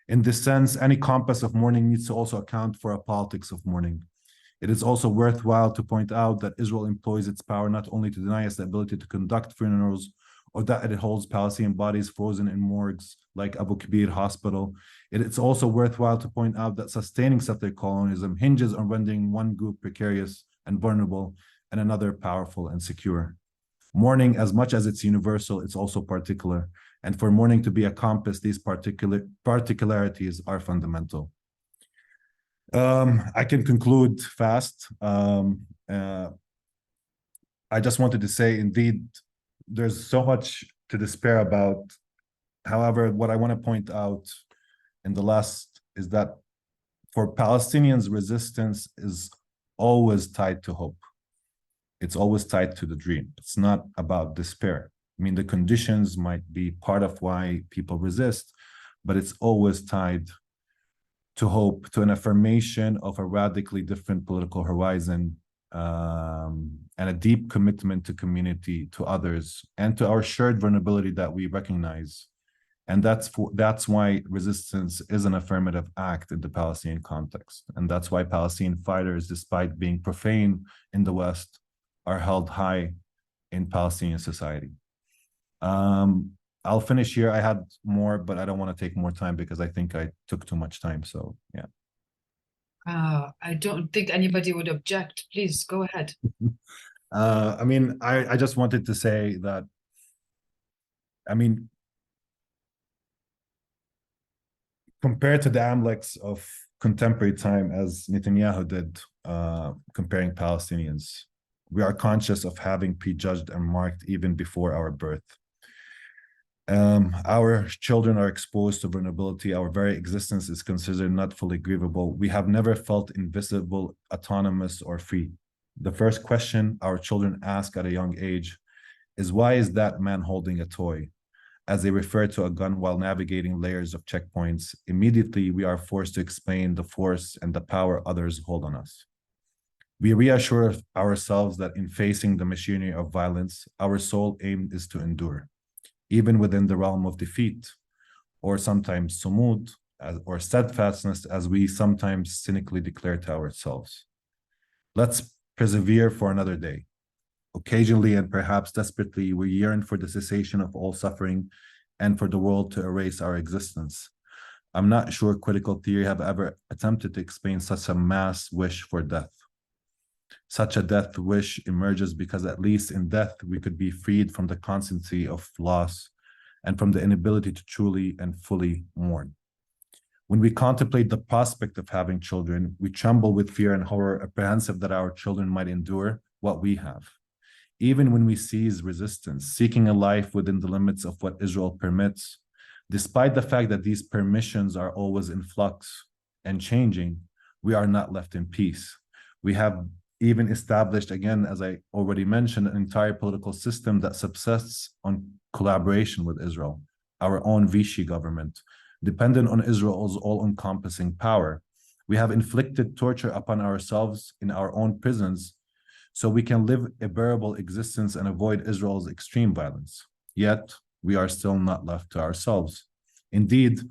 In this sense, any compass of mourning needs to also account for a politics of mourning. It is also worthwhile to point out that Israel employs its power not only to deny us the ability to conduct funerals, or that it holds Palestinian bodies frozen in morgues like Abu Kabir Hospital. It is also worthwhile to point out that sustaining settler colonialism hinges on rendering one group precarious and vulnerable and another powerful and secure. Mourning, as much as it's universal, it's also particular. And for mourning to be a compass, these particularities are fundamental. I can conclude fast. I just wanted to say, indeed, there's so much to despair about. However, what I want to point out in the last is that for Palestinians, resistance is always tied to hope. It's always tied to the dream. It's not about despair. I mean, the conditions might be part of why people resist, but it's always tied to hope, to an affirmation of a radically different political horizon, and a deep commitment to community, to others, and to our shared vulnerability that we recognize. And that's why resistance is an affirmative act in the Palestinian context. And that's why Palestinian fighters, despite being profane in the West, are held high in Palestinian society. I'll finish here. I had more, but I don't want to take more time because I think I took too much time. So, yeah. I don't think anybody would object. Please go ahead. I mean, I just wanted to say that, I mean, compared to the Amleks of contemporary time, as Netanyahu did, comparing Palestinians, we are conscious of having prejudged and marked even before our birth. Our children are exposed to vulnerability. Our very existence is considered not fully grievable. We have never felt invisible, autonomous, or free. The first question our children ask at a young age is, why is that man holding a toy? As they refer to a gun while navigating layers of checkpoints, immediately we are forced to explain the force and the power others hold on us. We reassure ourselves that in facing the machinery of violence, our sole aim is to endure, even within the realm of defeat, or sometimes sumud, or steadfastness, as we sometimes cynically declare to ourselves. Let's persevere for another day. Occasionally and perhaps desperately, we yearn for the cessation of all suffering and for the world to erase our existence. I'm not sure critical theory have ever attempted to explain such a mass wish for death. Such a death wish emerges because at least in death, we could be freed from the constancy of loss and from the inability to truly and fully mourn. When we contemplate the prospect of having children, we tremble with fear and horror, apprehensive that our children might endure what we have. Even when we seize resistance, seeking a life within the limits of what Israel permits, despite the fact that these permissions are always in flux and changing, we are not left in peace. We have even established, again, as I already mentioned, an entire political system that subsists on collaboration with Israel, our own Vichy government, dependent on Israel's all-encompassing power. We have inflicted torture upon ourselves in our own prisons so we can live a bearable existence and avoid Israel's extreme violence. Yet, we are still not left to ourselves. Indeed,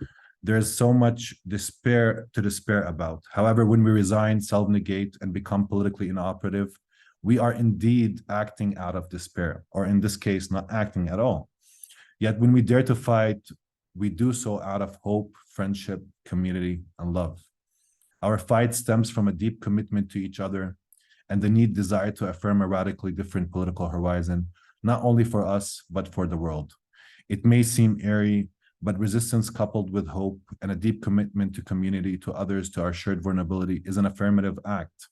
there is so much despair to despair about. However, when we resign, self-negate, and become politically inoperative, we are indeed acting out of despair, or in this case, not acting at all. Yet when we dare to fight, we do so out of hope, friendship, community, and love. Our fight stems from a deep commitment to each other and the need desire to affirm a radically different political horizon, not only for us, but for the world. It may seem airy, but resistance coupled with hope and a deep commitment to community, to others, to our shared vulnerability is an affirmative act.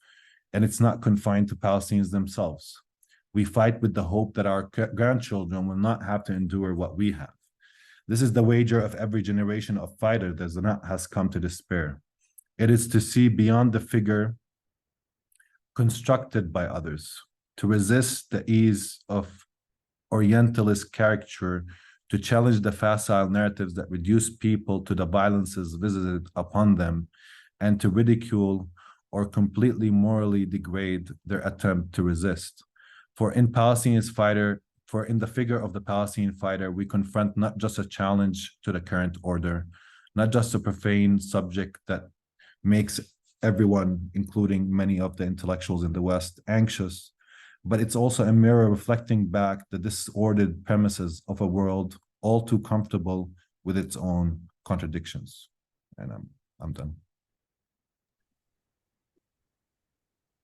And it's not confined to Palestinians themselves. We fight with the hope that our grandchildren will not have to endure what we have. This is the wager of every generation of fighter that has come to despair. It is to see beyond the figure constructed by others, to resist the ease of Orientalist caricature, to challenge the facile narratives that reduce people to the violences visited upon them, and to ridicule or completely morally degrade their attempt to resist. For in the figure of the Palestinian fighter, we confront not just a challenge to the current order, not just a profane subject that makes everyone, including many of the intellectuals in the West, anxious, but it's also a mirror reflecting back the disordered premises of a world all too comfortable with its own contradictions. And I'm done.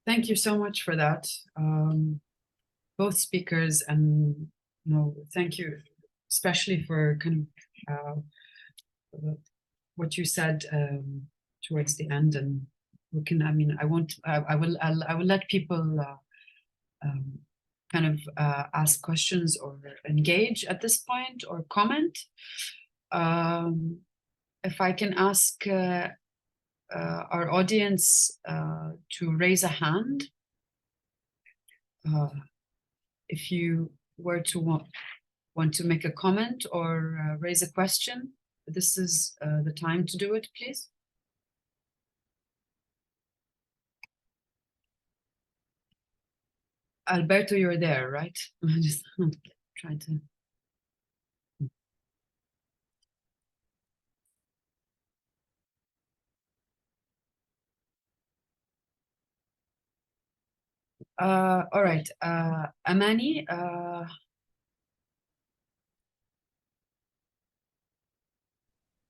Thank you so much for that, both speakers, and thank you especially for kind of what you said towards the end. And I will let people kind of ask questions or engage at this point or comment. If I can ask our audience to raise a hand. If you were to want to make a comment or raise a question, this is the time to do it, please. Alberto, you're there, right? I'm just trying to. All right, Amani,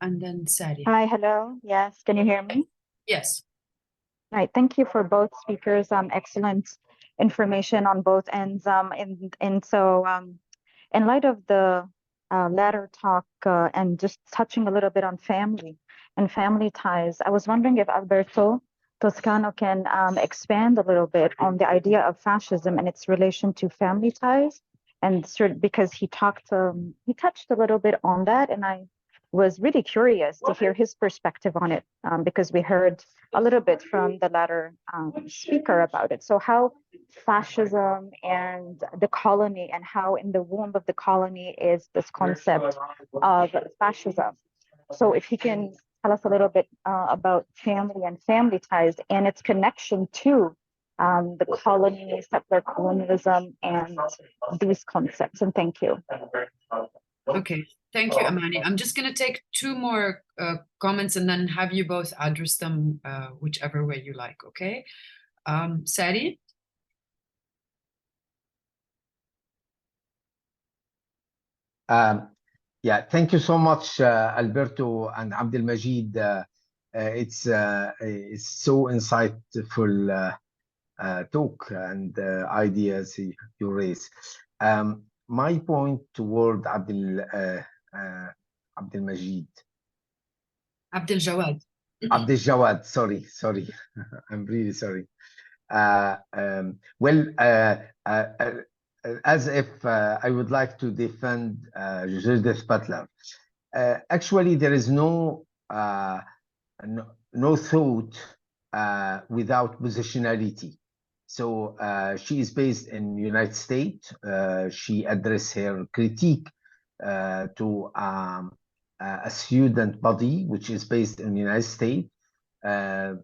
and then Sari. Hi, hello. Yes, can you hear me? Yes. Right. Thank you for both speakers. Excellent information on both ends. In light of the latter talk and just touching a little bit on family and family ties, I was wondering if Alberto Toscano can expand a little bit on the idea of fascism and its relation to family ties, and because he touched a little bit on that, and I was really curious to hear his perspective on it, because we heard a little bit from the latter speaker about it. So how fascism and the colony, and how in the womb of the colony is this concept of fascism. So if he can tell us a little bit about family and family ties and its connection to the colony, settler colonialism, and these concepts. And thank you. Okay, thank you, Amani. I'm just going to take two more comments and then have you both address them whichever way you like, okay? Sari? Yeah, thank you so much, Alberto and Abdel Majid. It's so insightful talk and ideas you raise. My point toward Abdel Majid. Abdel Jawad. Abdel Jawad, sorry. I'm really sorry. As if I would like to defend Judith Butler. Actually, there is no thought without positionality. So she is based in the United States. She addressed her critique to a student body, which is based in the United States. I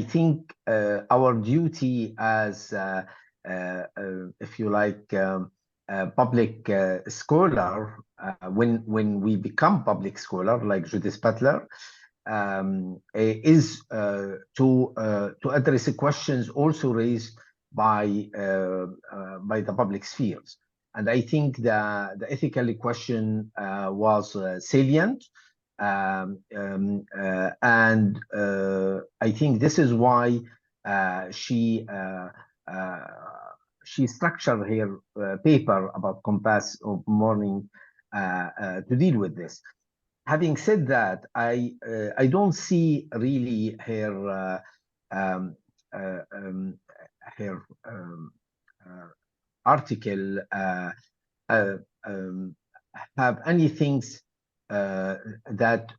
think our duty as if you like, public scholar, when we become public scholar like Judith Butler, is to address the questions also raised by the public spheres. And I think the ethical question was salient. And I think this is why she structured her paper about compass of mourning to deal with this. Having said that, I don't see really her article have any things that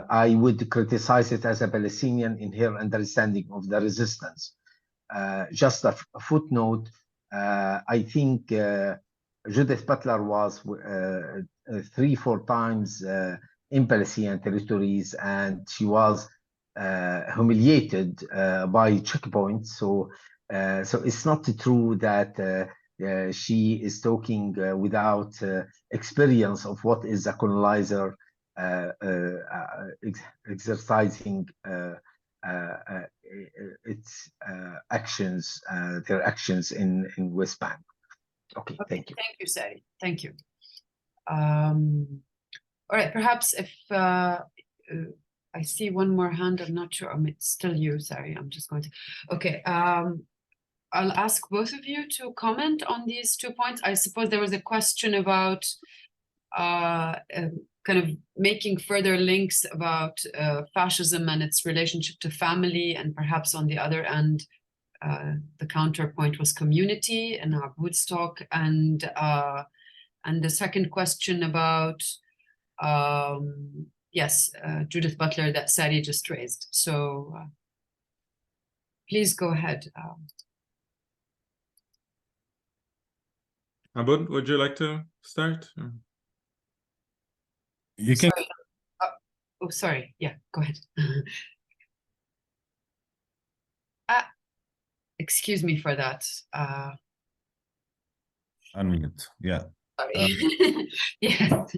I would criticize it as a Palestinian in her understanding of the resistance. Just a footnote, I think Judith Butler was 3-4 times in Palestinian territories, and she was humiliated by checkpoints. So it's not true that she is talking without experience of what is a colonizer exercising its actions, their actions in West Bank. Okay, thank you. Thank you, Sari. Thank you. All right, perhaps if I see one more hand, I'm not sure. It's still you, Sari. I'm just going to. Okay. I'll ask both of you to comment on these 2 points. I suppose there was a question about kind of making further links about fascism and its relationship to family, and perhaps on the other end, the counterpoint was community in our Woodstock, and the second question about yes, Judith Butler that Sari just raised. So please go ahead. Abud, would you like to start? You can. Sorry. Oh, sorry. Yeah, go ahead. Excuse me for that. Unmute. Yeah. Sorry. Yes.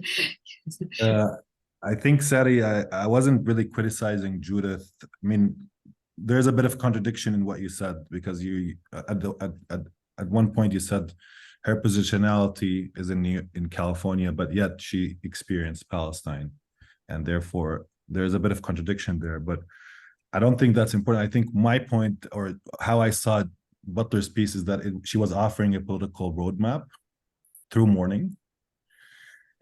I think, Sari, I wasn't really criticizing Judith. I mean, there's a bit of contradiction in what you said, because you at one point you said her positionality is in California, but yet she experienced Palestine, and therefore there's a bit of contradiction there. But I don't think that's important. I think my point, or how I saw Butler's piece, is that she was offering a political roadmap through mourning.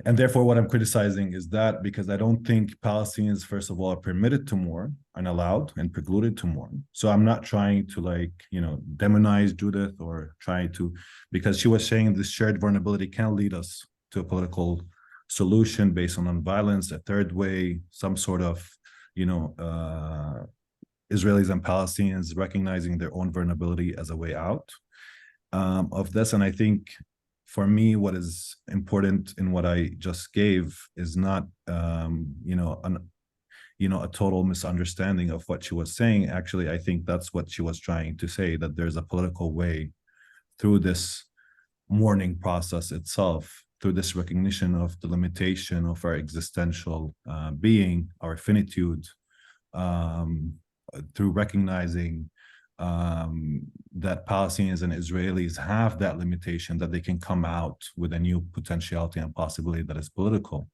And therefore, what I'm criticizing is that, because I don't think Palestinians, first of all, are permitted to mourn and allowed and precluded to mourn. So I'm not trying to, like, demonize Judith or try to, because she was saying this shared vulnerability can lead us to a political solution based on nonviolence, a third way, some sort of, Israelis and Palestinians recognizing their own vulnerability as a way out of this. And I think, for me, what is important in what I just gave is not, a total misunderstanding of what she was saying. Actually, I think that's what she was trying to say, that there's a political way through this mourning process itself, through this recognition of the limitation of our existential being, our finitude, through recognizing that Palestinians and Israelis have that limitation, that they can come out with a new potentiality and possibility that is political.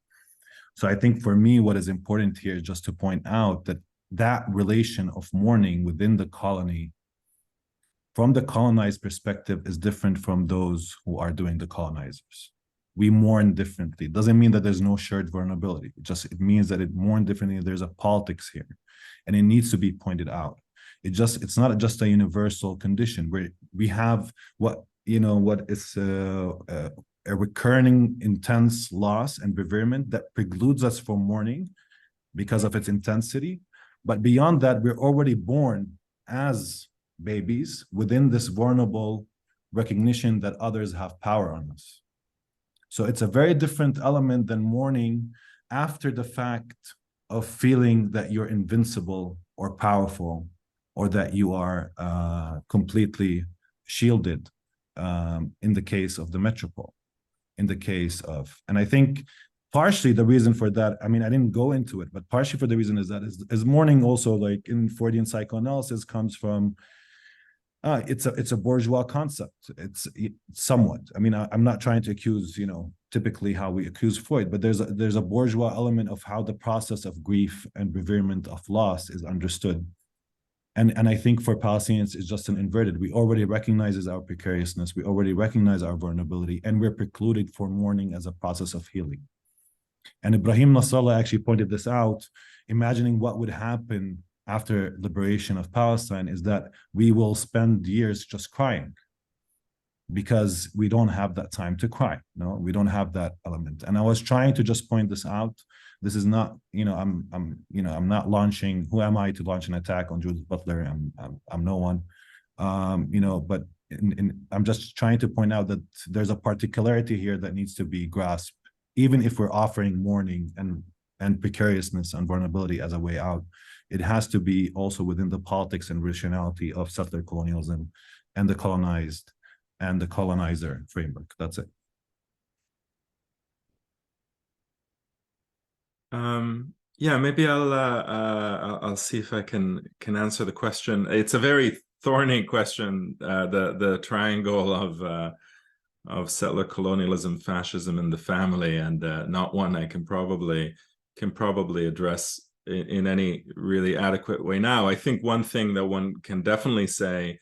So I think, for me, what is important here is just to point out that that relation of mourning within the colony, from the colonized perspective, is different from those who are doing the colonizers. We mourn differently. It doesn't mean that there's no shared vulnerability. It means that it mourn differently. There's a politics here, and it needs to be pointed out. It's not just a universal condition where we have what is a recurring intense loss and bereavement that precludes us from mourning because of its intensity. But beyond that, we're already born as babies within this vulnerable recognition that others have power on us. So it's a very different element than mourning after the fact of feeling that you're invincible or powerful, or that you are completely shielded, in the case of the metropole, and I think partially the reason for that, I mean, I didn't go into it, but partially for the reason is that is mourning also, like in Freudian psychoanalysis, comes from, it's a bourgeois concept. It's somewhat, I mean, I'm not trying to accuse, typically how we accuse Freud, but there's a bourgeois element of how the process of grief and bereavement of loss is understood. And I think for Palestinians, it's just an inverted. We already recognize our precariousness. We already recognize our vulnerability, and we're precluded for mourning as a process of healing. And Ibrahim Nasrallah actually pointed this out, imagining what would happen after liberation of Palestine is that we will spend years just crying, because we don't have that time to cry. No, we don't have that element. And I was trying to just point this out. This is not, I'm not launching. Who am I to launch an attack on Judith Butler? I'm no one. But I'm just trying to point out that there's a particularity here that needs to be grasped, even if we're offering mourning and precariousness and vulnerability as a way out. It has to be also within the politics and rationality of settler colonialism and the colonized and the colonizer framework. That's it. Yeah, maybe I'll see if I can answer the question. It's a very thorny question, the triangle of settler colonialism, fascism, and the family, and not one I can probably address in any really adequate way now. I think one thing that one can definitely say,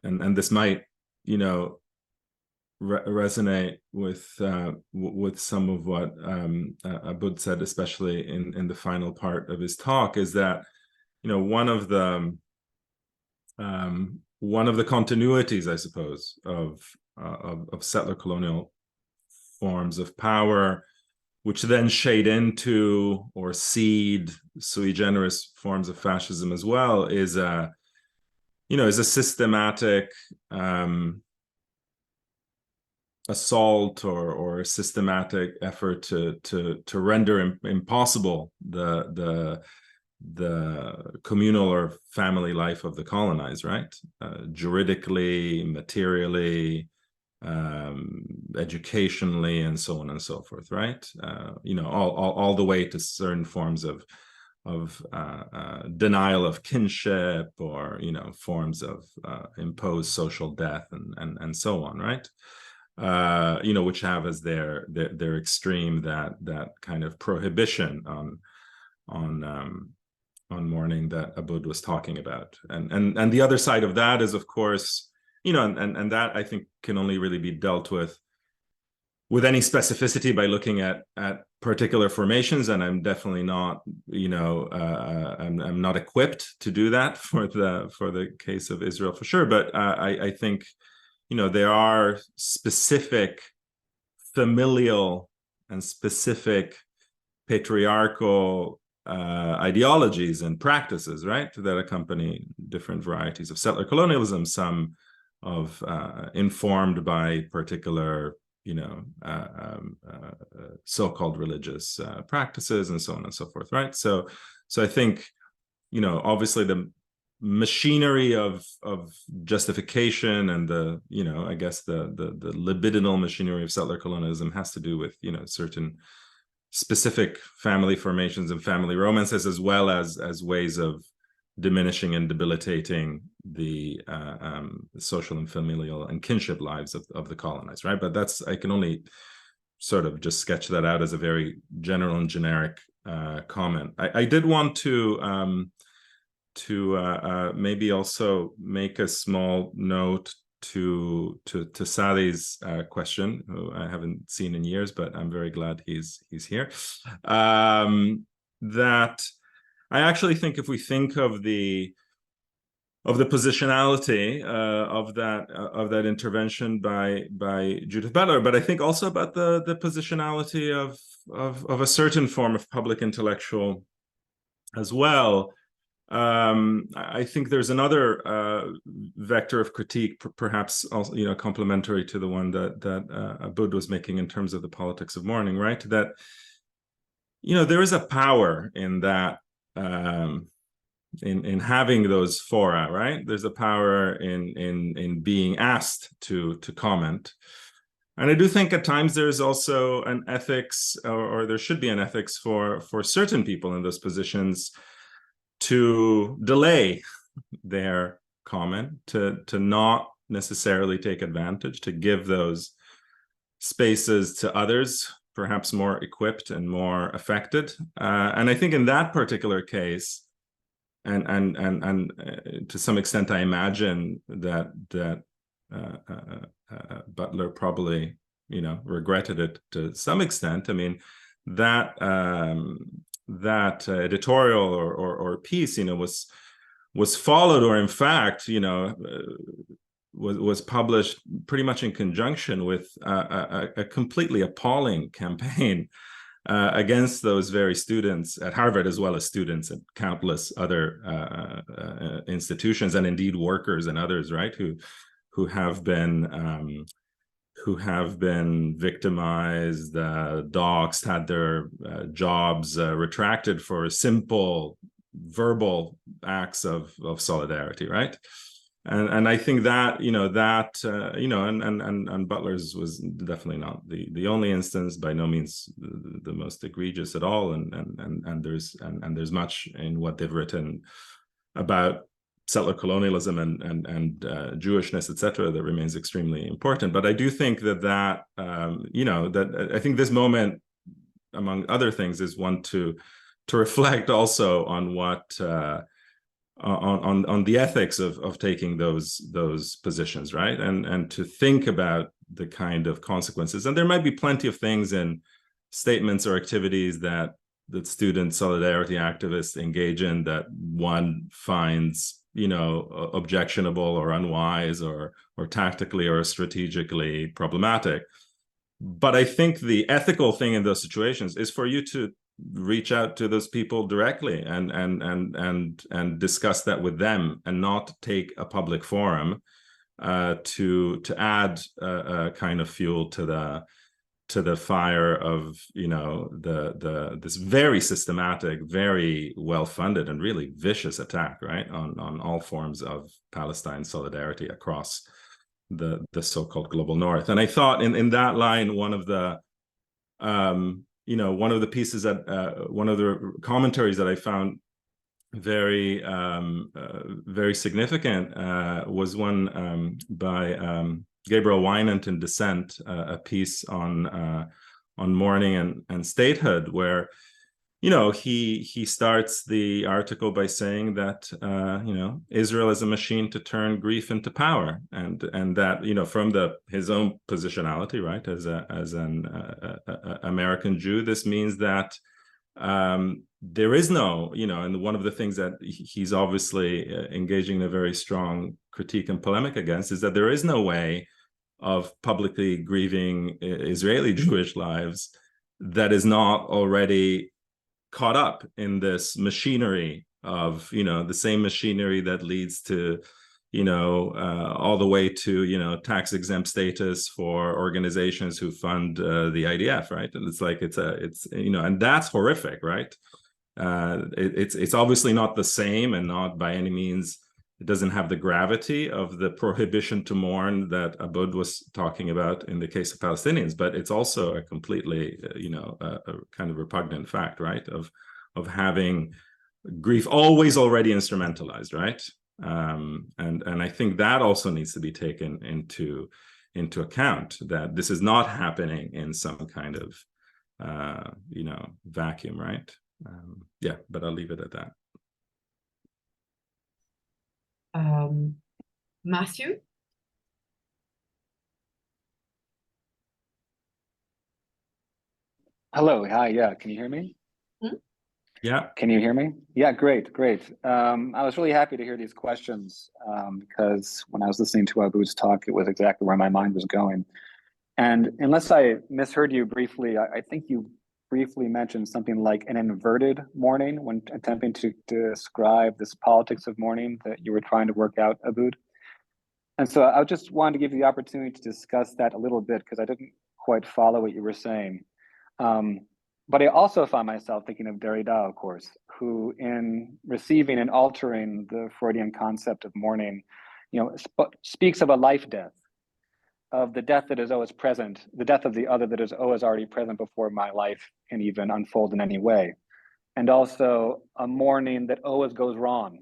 and this might, resonate with some of what Abud said, especially in the final part of his talk, is that one of the one of the continuities, I suppose, of settler colonial forms of power, which then shade into or seed sui generis forms of fascism as well, is a systematic assault or a systematic effort to render impossible the communal or family life of the colonized, right? Juridically, materially, educationally, and so on and so forth, right? All the way to certain forms of denial of kinship, or forms of imposed social death, and so on, right? Which have as their extreme that kind of prohibition on mourning that Abud was talking about, and the other side of that is, of course, and that I think can only really be dealt with any specificity by looking at particular formations, and I'm definitely not, I'm not equipped to do that for the case of Israel for sure, but I think there are specific familial and specific patriarchal ideologies and practices, right, that accompany different varieties of settler colonialism, some of informed by particular so-called religious practices, and so on and so forth, right? So I think obviously the machinery of justification and the I guess the libidinal machinery of settler colonialism has to do with certain specific family formations and family romances, as well as ways of diminishing and debilitating the social and familial and kinship lives of the colonized, right? But I can only sort of just sketch that out as a very general and generic comment. I did want to maybe also make a small note to Sadi's question, who I haven't seen in years, but I'm very glad he's here. That I actually think, if we think of the positionality of that intervention by Judith Butler, but I think also about the positionality of a certain form of public intellectual as well. I think there's another vector of critique, perhaps also, complementary to the one that Abud was making in terms of the politics of mourning, right? That there is a power in that, in having those fora, right? There's a power in being asked to comment. And I do think at times there's also an ethics, or there should be an ethics for certain people in those positions to delay their comment, to not necessarily take advantage, to give those spaces to others, perhaps more equipped and more affected. And I think in that particular case, and to some extent, I imagine that Butler probably, regretted it to some extent. I mean, that editorial or piece, was followed, or in fact, was published pretty much in conjunction with a completely appalling campaign against those very students at Harvard, as well as students at countless other institutions, and indeed workers and others, right, who have been victimized, doxxed, had their jobs retracted for simple verbal acts of solidarity, right? And I think that and Butler's was definitely not the only instance, by no means the most egregious at all, and there's much in what they've written about settler colonialism and Jewishness, etc., that remains extremely important. But I do think that I think this moment, among other things, is one to reflect also on what on the ethics of taking those positions, right? And to think about the kind of consequences. And there might be plenty of things in statements or activities that student solidarity activists engage in that one finds objectionable or unwise or tactically or strategically problematic. But I think the ethical thing in those situations is for you to reach out to those people directly and discuss that with them, and not take a public forum to add a kind of fuel to the fire of this very systematic, very well-funded and really vicious attack, right, on all forms of Palestine solidarity across the so-called global north. And I thought in that line, one of the pieces that one of the commentaries that I found very significant was one by Gabriel Wynant in Dissent, a piece on mourning and statehood, where he starts the article by saying that Israel is a machine to turn grief into power, and that from his own positionality, right, as an American Jew, this means that there is no, and one of the things that he's obviously engaging in a very strong critique and polemic against is that there is no way of publicly grieving Israeli Jewish lives that is not already caught up in this machinery of, the same machinery that leads to, all the way to, tax exempt status for organizations who fund the IDF, right? And it's like, it's and that's horrific, right? It's obviously not the same, and not by any means, it doesn't have the gravity of the prohibition to mourn that Abud was talking about in the case of Palestinians, but it's also a completely, a kind of repugnant fact, right, of having grief always already instrumentalized, right? And I think that also needs to be taken into account, that this is not happening in some kind of, vacuum, right? Yeah, but I'll leave it at that. Matthew? Hello, hi, yeah, can you hear me? Yeah. Can you hear me? Yeah, great. I was really happy to hear these questions because when I was listening to Abud's talk, it was exactly where my mind was going. And unless I misheard you briefly, I think you briefly mentioned something like an inverted mourning when attempting to describe this politics of mourning that you were trying to work out, Abud. And so I just wanted to give you the opportunity to discuss that a little bit, because I didn't quite follow what you were saying. But I also found myself thinking of Derrida, of course, who, in receiving and altering the Freudian concept of mourning, speaks of a life-death, of the death that is always present, the death of the other that is always already present before my life can even unfold in any way. And also a mourning that always goes wrong.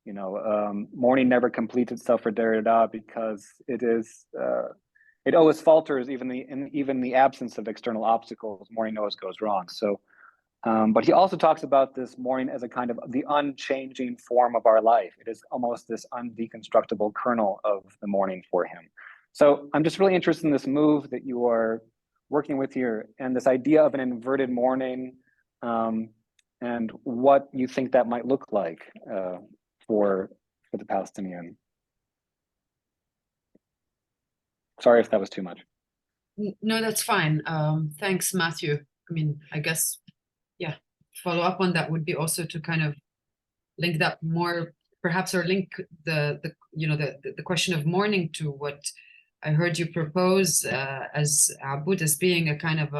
Mourning never completes itself for Derrida because it always falters, even in the absence of external obstacles. Mourning always goes wrong. So, but he also talks about this mourning as a kind of the unchanging form of our life. It is almost this undeconstructible kernel of the mourning for him. So I'm just really interested in this move that you are working with here, and this idea of an inverted mourning, and what you think that might look like for the Palestinian. Sorry if that was too much. No, that's fine. Thanks, Matthew. I mean, I guess, yeah, follow up on that would be also to kind of link that more, perhaps, or link the question of mourning to what I heard you propose as Abud, as being a kind of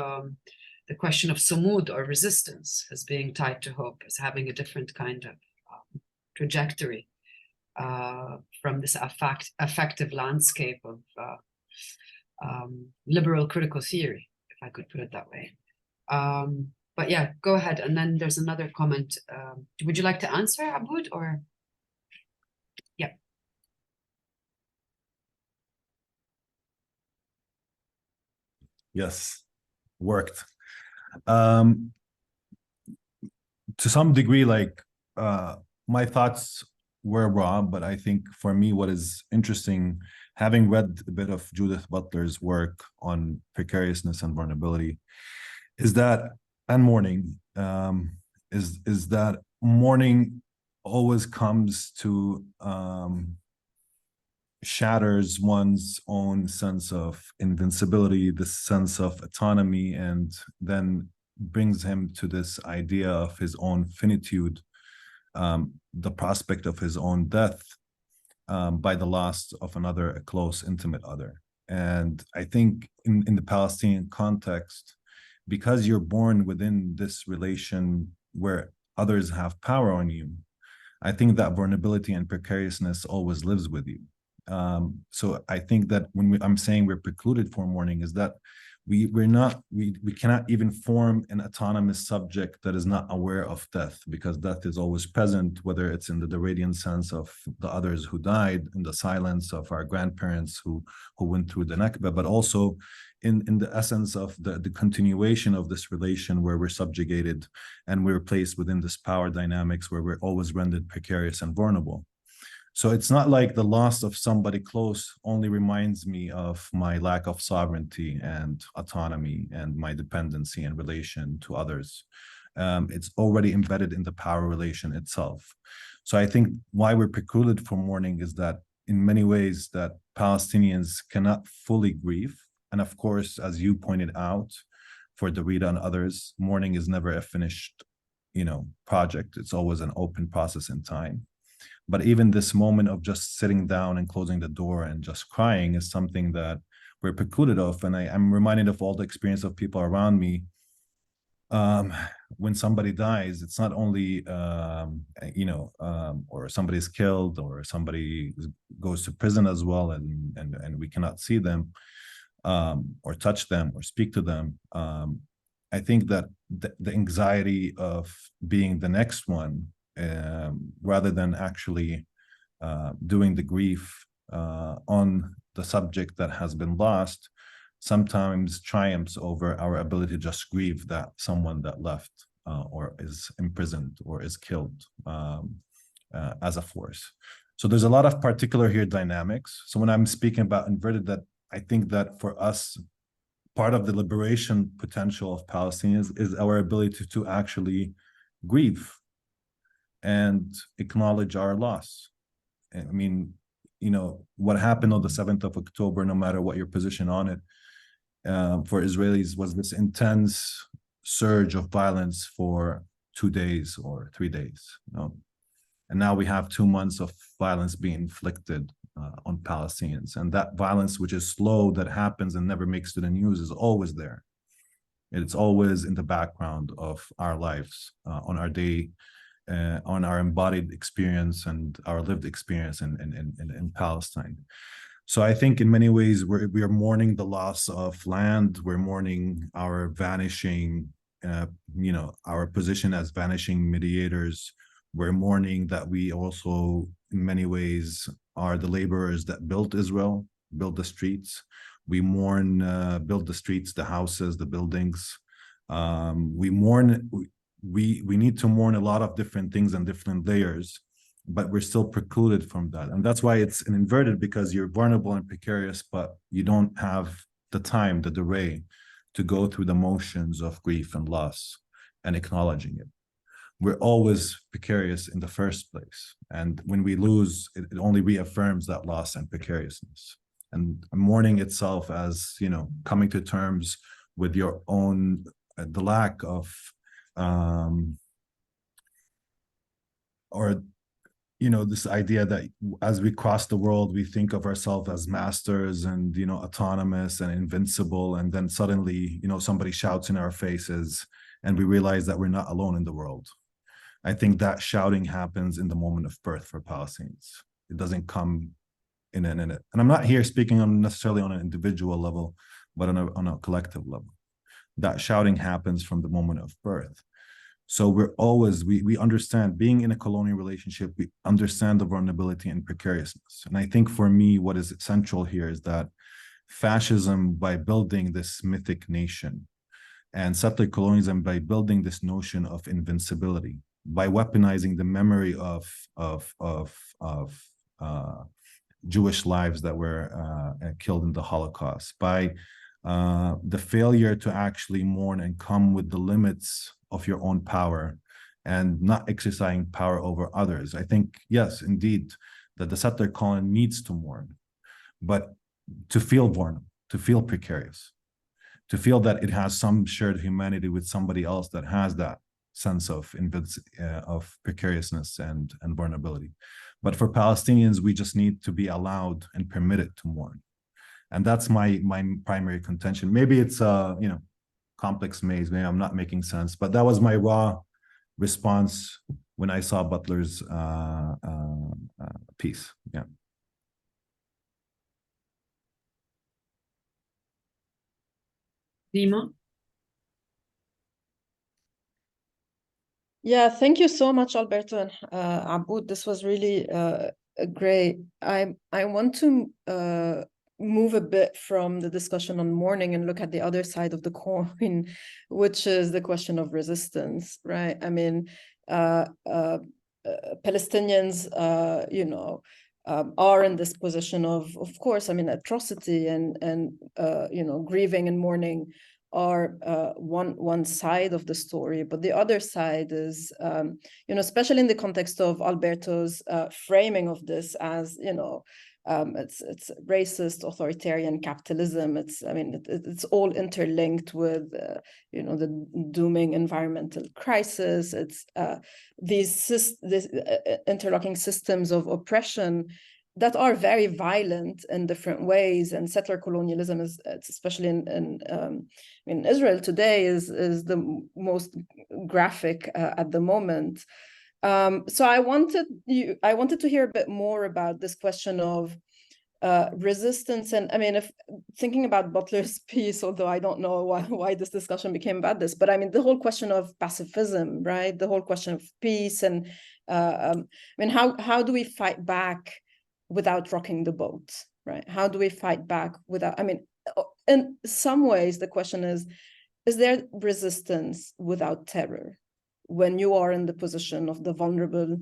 the question of sumud, or resistance, as being tied to hope, as having a different kind of trajectory from this affective landscape of liberal critical theory, if I could put it that way. But yeah, go ahead. And then there's another comment. Would you like to answer, Abud, or? Yeah. Yes, worked. To some degree, my thoughts were wrong, but I think for me, what is interesting, having read a bit of Judith Butler's work on precariousness and vulnerability, is that, and mourning, is that mourning always comes to shatters one's own sense of invincibility, this sense of autonomy, and then brings him to this idea of his own finitude, the prospect of his own death by the loss of another, a close, intimate other. And I think in the Palestinian context, because you're born within this relation where others have power on you, I think that vulnerability and precariousness always lives with you. So I think that when I'm saying we're precluded from mourning, is that we cannot even form an autonomous subject that is not aware of death, because death is always present, whether it's in the radiant sense of the others who died, in the silence of our grandparents who went through the Nakba, but also in the essence of the continuation of this relation where we're subjugated and we're placed within this power dynamics where we're always rendered precarious and vulnerable. So it's not like the loss of somebody close only reminds me of my lack of sovereignty and autonomy and my dependency in relation to others. It's already embedded in the power relation itself. So I think why we're precluded from mourning is that in many ways that Palestinians cannot fully grieve. And of course, as you pointed out, for Darida and others, mourning is never a finished, project. It's always an open process in time. But even this moment of just sitting down and closing the door and just crying is something that we're precluded of. And I'm reminded of all the experience of people around me. When somebody dies, it's not only, or somebody's killed or somebody goes to prison as well, and we cannot see them or touch them or speak to them. I think that the anxiety of being the next one, rather than actually doing the grief on the subject that has been lost, sometimes triumphs over our ability to just grieve that someone that left or is imprisoned or is killed as a force. So there's a lot of particular here dynamics. So when I'm speaking about inverted, that I think that for us, part of the liberation potential of Palestinians is our ability to actually grieve and acknowledge our loss. I mean, what happened on the 7th of October, no matter what your position on it, for Israelis was this intense surge of violence for 2 days or 3 days. And now we have 2 months of violence being inflicted on Palestinians. And that violence, which is slow, that happens and never makes to the news, is always there. It's always in the background of our lives, on our day, on our embodied experience and our lived experience in Palestine. So I think in many ways we are mourning the loss of land. We're mourning our vanishing, our position as vanishing mediators. We're mourning that we also, in many ways, are the laborers that built Israel, built the streets. We mourn, build the streets, the houses, the buildings. We mourn. We need to mourn a lot of different things and different layers, but we're still precluded from that. And that's why it's an inverted, because you're vulnerable and precarious, but you don't have the time, the delay to go through the motions of grief and loss and acknowledging it. We're always precarious in the first place. And when we lose, it only reaffirms that loss and precariousness. And mourning itself as, coming to terms with your own, the lack of, this idea that as we cross the world, we think of ourselves as masters and, autonomous and invincible. And then suddenly, somebody shouts in our faces and we realize that we're not alone in the world. I think that shouting happens in the moment of birth for Palestinians. It doesn't come in it. And I'm not here speaking necessarily on an individual level, but on a collective level. That shouting happens from the moment of birth. So we're always, we understand, being in a colonial relationship, we understand the vulnerability and precariousness. And I think for me, what is essential here is that fascism, by building this mythic nation, and settler colonialism, by building this notion of invincibility, by weaponizing the memory of Jewish lives that were killed in the Holocaust, by the failure to actually mourn and come with the limits of your own power and not exercising power over others. I think, yes, indeed, that the settler colony needs to mourn, but to feel vulnerable, to feel precarious, to feel that it has some shared humanity with somebody else that has that sense of precariousness and vulnerability. But for Palestinians, we just need to be allowed and permitted to mourn. And that's my primary contention. Maybe it's a complex maze, maybe I'm not making sense, but that was my raw response when I saw Butler's piece. Yeah. Dima? Yeah, thank you so much, Alberto and Aboud. This was really great. I want to move a bit from the discussion on mourning and look at the other side of the coin, which is the question of resistance, right? I mean, Palestinians, are in this position of course, I mean, atrocity and grieving and mourning are one side of the story, but the other side is, especially in the context of Alberto's framing of this as, it's racist, authoritarian capitalism. It's all interlinked with, the dooming environmental crisis. It's these interlocking systems of oppression that are very violent in different ways, and settler colonialism is, especially in Israel today, is the most graphic at the moment. So I wanted to hear a bit more about this question of resistance, and I mean, if thinking about Butler's piece, although I don't know why this discussion became about this, but I mean the whole question of pacifism, right? The whole question of peace, and how do we fight back without rocking the boat, right? How do we fight back without, in some ways, the question is there resistance without terror when you are in the position of the vulnerable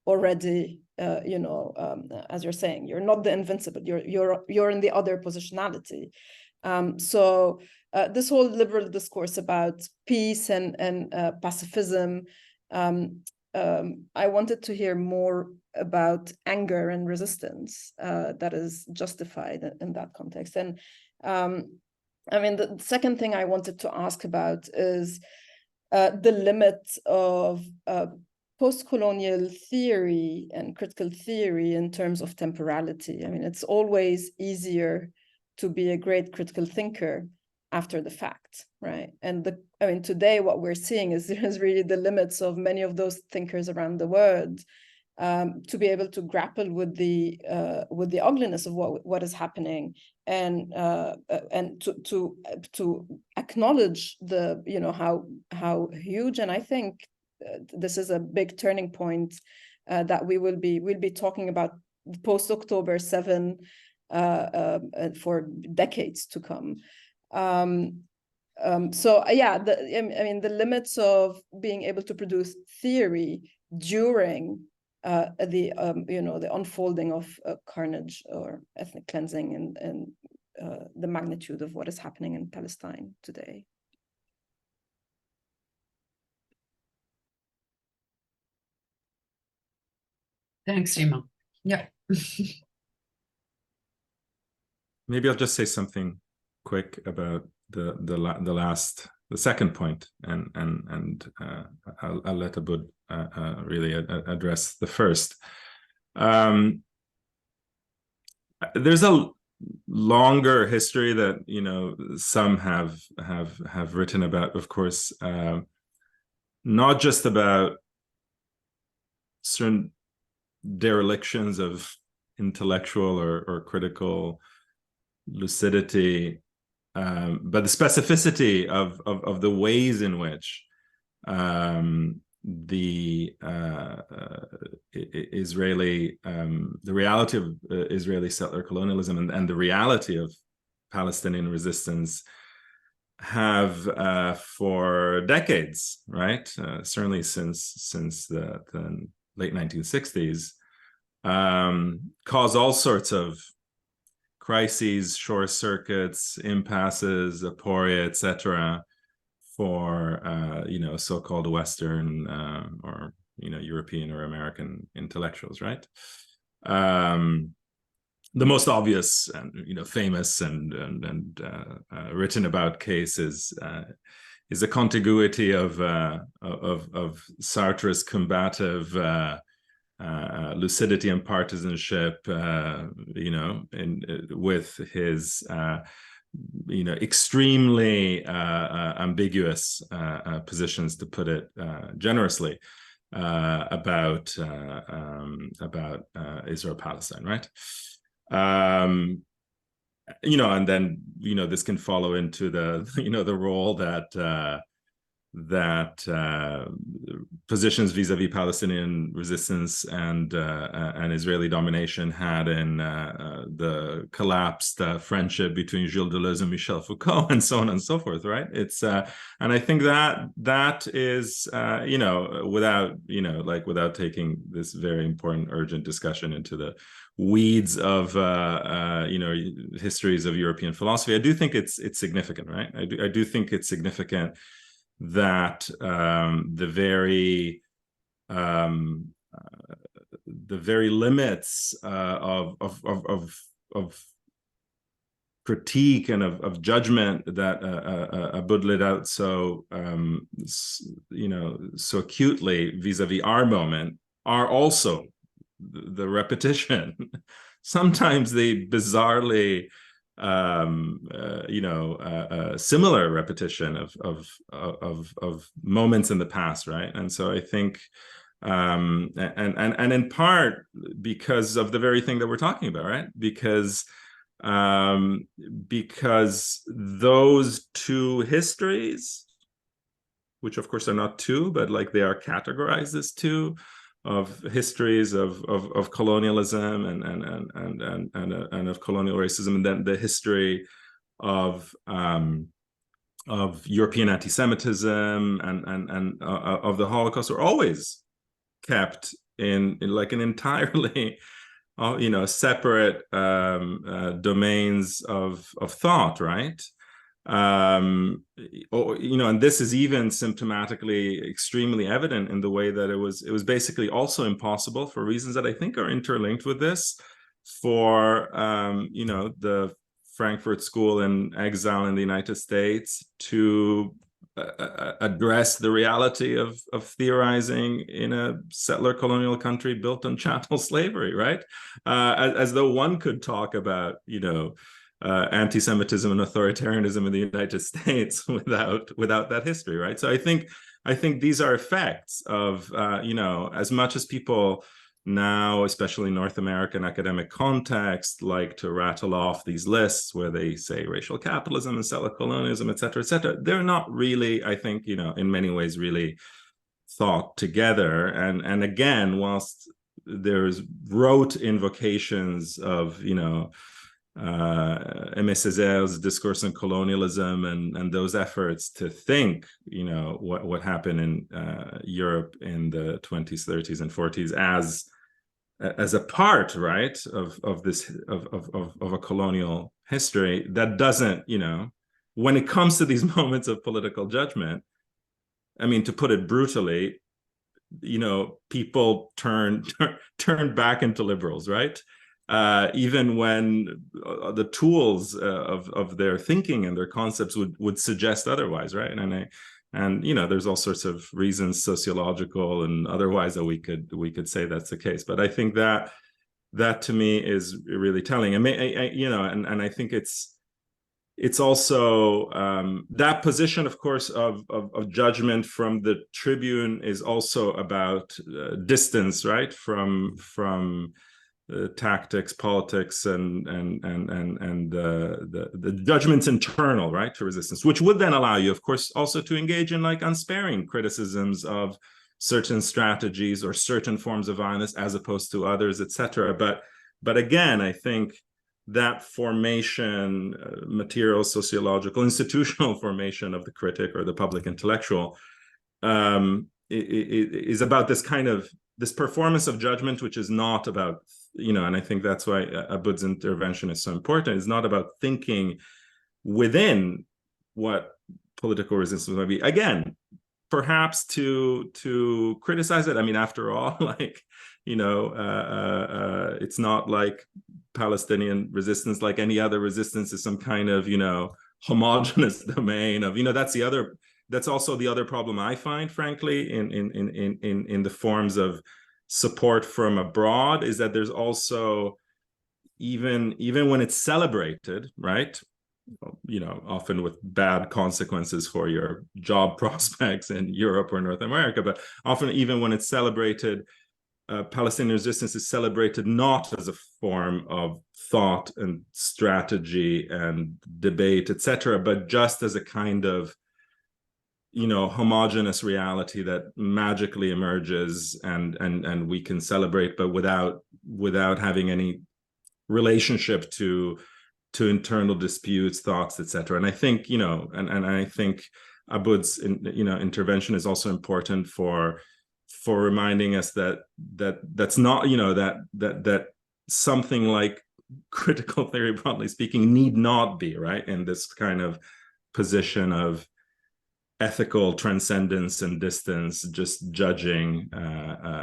already, as you're saying, you're not the invincible, you're in the other positionality. So this whole liberal discourse about peace and pacifism, I wanted to hear more about anger and resistance that is justified in that context. And the second thing I wanted to ask about is the limits of post-colonial theory and critical theory in terms of temporality. I mean, it's always easier to be a great critical thinker after the fact, right? And today what we're seeing is really the limits of many of those thinkers around the world to be able to grapple with the ugliness of what is happening, and to acknowledge the how huge, and I think this is a big turning point that we'll be talking about post-October 7 for decades to come. The limits of being able to produce theory during the unfolding of carnage or ethnic cleansing and the magnitude of what is happening in Palestine today. Thanks, Rima. Yeah. Maybe I'll just say something quick about the second point, and I'll let Aboud really address the first. There's a longer history that some have written about, of course, not just about certain derelictions of intellectual or critical lucidity, but the specificity of the ways in which the Israeli, the reality of Israeli settler colonialism and the reality of Palestinian resistance have for decades, right? Certainly since the late 1960s, cause all sorts of crises, short circuits, impasses, aporia, etc., so-called Western or European or American intellectuals, right? The most obvious and famous and written about case is the contiguity of Sartre's combative lucidity and partisanship, with his extremely ambiguous positions, to put it generously, about Israel-Palestine, right? And then this can follow into the role that positions vis-a-vis Palestinian resistance and Israeli domination had in the collapsed friendship between Gilles Deleuze and Michel Foucault, and so on and so forth, right? It's and I think that is without taking this very important, urgent discussion into the weeds of histories of European philosophy, I do think it's significant, right? I do think it's significant that the very limits of critique and of judgment that Abud laid out so so acutely vis-a-vis our moment are also the repetition, sometimes the bizarrely similar repetition of moments in the past, right? And so I think and in part because of the very thing that we're talking about, right? Because those two histories, which of course are not two, but like they are categorized as two, of histories of colonialism and of colonial racism, and then the history of European anti-Semitism and of the Holocaust, are always kept in like an entirely separate domains of thought, right? And this is even symptomatically extremely evident in the way that it was basically also impossible, for reasons that I think are interlinked with this, for the Frankfurt School in exile in the United States to address the reality of theorizing in a settler colonial country built on chattel slavery, right? As though one could talk about anti-Semitism and authoritarianism in the United States without that history, right? So I think these are effects of as much as people now, especially North American academic context, like to rattle off these lists where they say racial capitalism and settler colonialism, et cetera, they're not really, I think, in many ways really thought together. And again, whilst there's rote invocations of Aimé Césaire's discourse on colonialism and those efforts to think, what happened in Europe in the 20s, 30s, and 40s as a part, right, of a colonial history that doesn't, when it comes to these moments of political judgment, I mean, to put it brutally, people turn back into liberals, right? Even when the tools of their thinking and their concepts would suggest otherwise, right? And there's all sorts of reasons, sociological and otherwise, that we could say that's the case. But I think that to me is really telling. I mean, and I think it's also that position, of course, of judgment from the Tribune is also about distance, right, from tactics, politics, and the judgments internal, right, to resistance, which would then allow you, of course, also to engage in like unsparing criticisms of certain strategies or certain forms of violence as opposed to others, etc. But again, I think that formation, material, sociological, institutional formation of the critic or the public intellectual is about this kind of this performance of judgment, which is not about, and I think that's why Abud's intervention is so important. It's not about thinking within what political resistance might be. Again, perhaps to criticize it. I mean, after all, like, you know, it's not like Palestinian resistance, like any other resistance, is some kind of, you know, homogenous domain of, you know, that's also the other problem I find, frankly, in the forms of support from abroad, is that there's also, even when it's celebrated, right, you know, often with bad consequences for your job prospects in Europe or North America, but often even when it's celebrated, Palestinian resistance is celebrated not as a form of thought and strategy and debate, etc., but just as a kind of, you know, homogenous reality that magically emerges and we can celebrate, but without having any relationship to internal disputes, thoughts, etc. And I think, you know, and I think Abud's intervention is also important for reminding us that that's not, you know, that something like critical theory, broadly speaking, need not be, right, in this kind of position of ethical transcendence and distance, just judging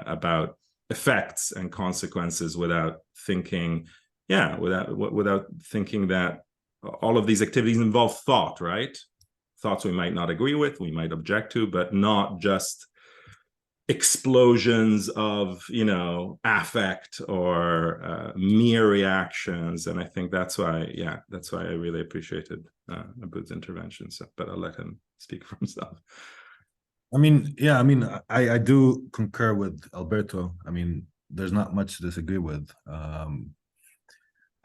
about effects and consequences without thinking, without thinking that all of these activities involve thought, right? Thoughts we might not agree with, we might object to, but not just explosions of, you know, affect or mere reactions. And I think that's why I really appreciated Abud's intervention. So, but I'll let him speak for himself. I mean, yeah, I mean, I do concur with Alberto. I mean, there's not much to disagree with.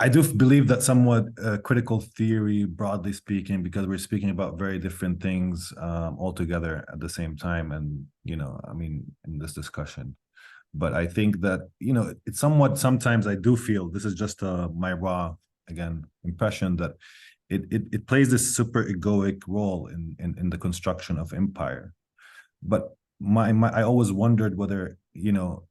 I do believe that somewhat critical theory, broadly speaking, because we're speaking about very different things altogether at the same time, and, you know, I mean, in this discussion. But I think that, you know, it's somewhat, sometimes I do feel, this is just my raw, again, impression, that it plays this super egoic role in the construction of empire. But I always wondered whether, you know,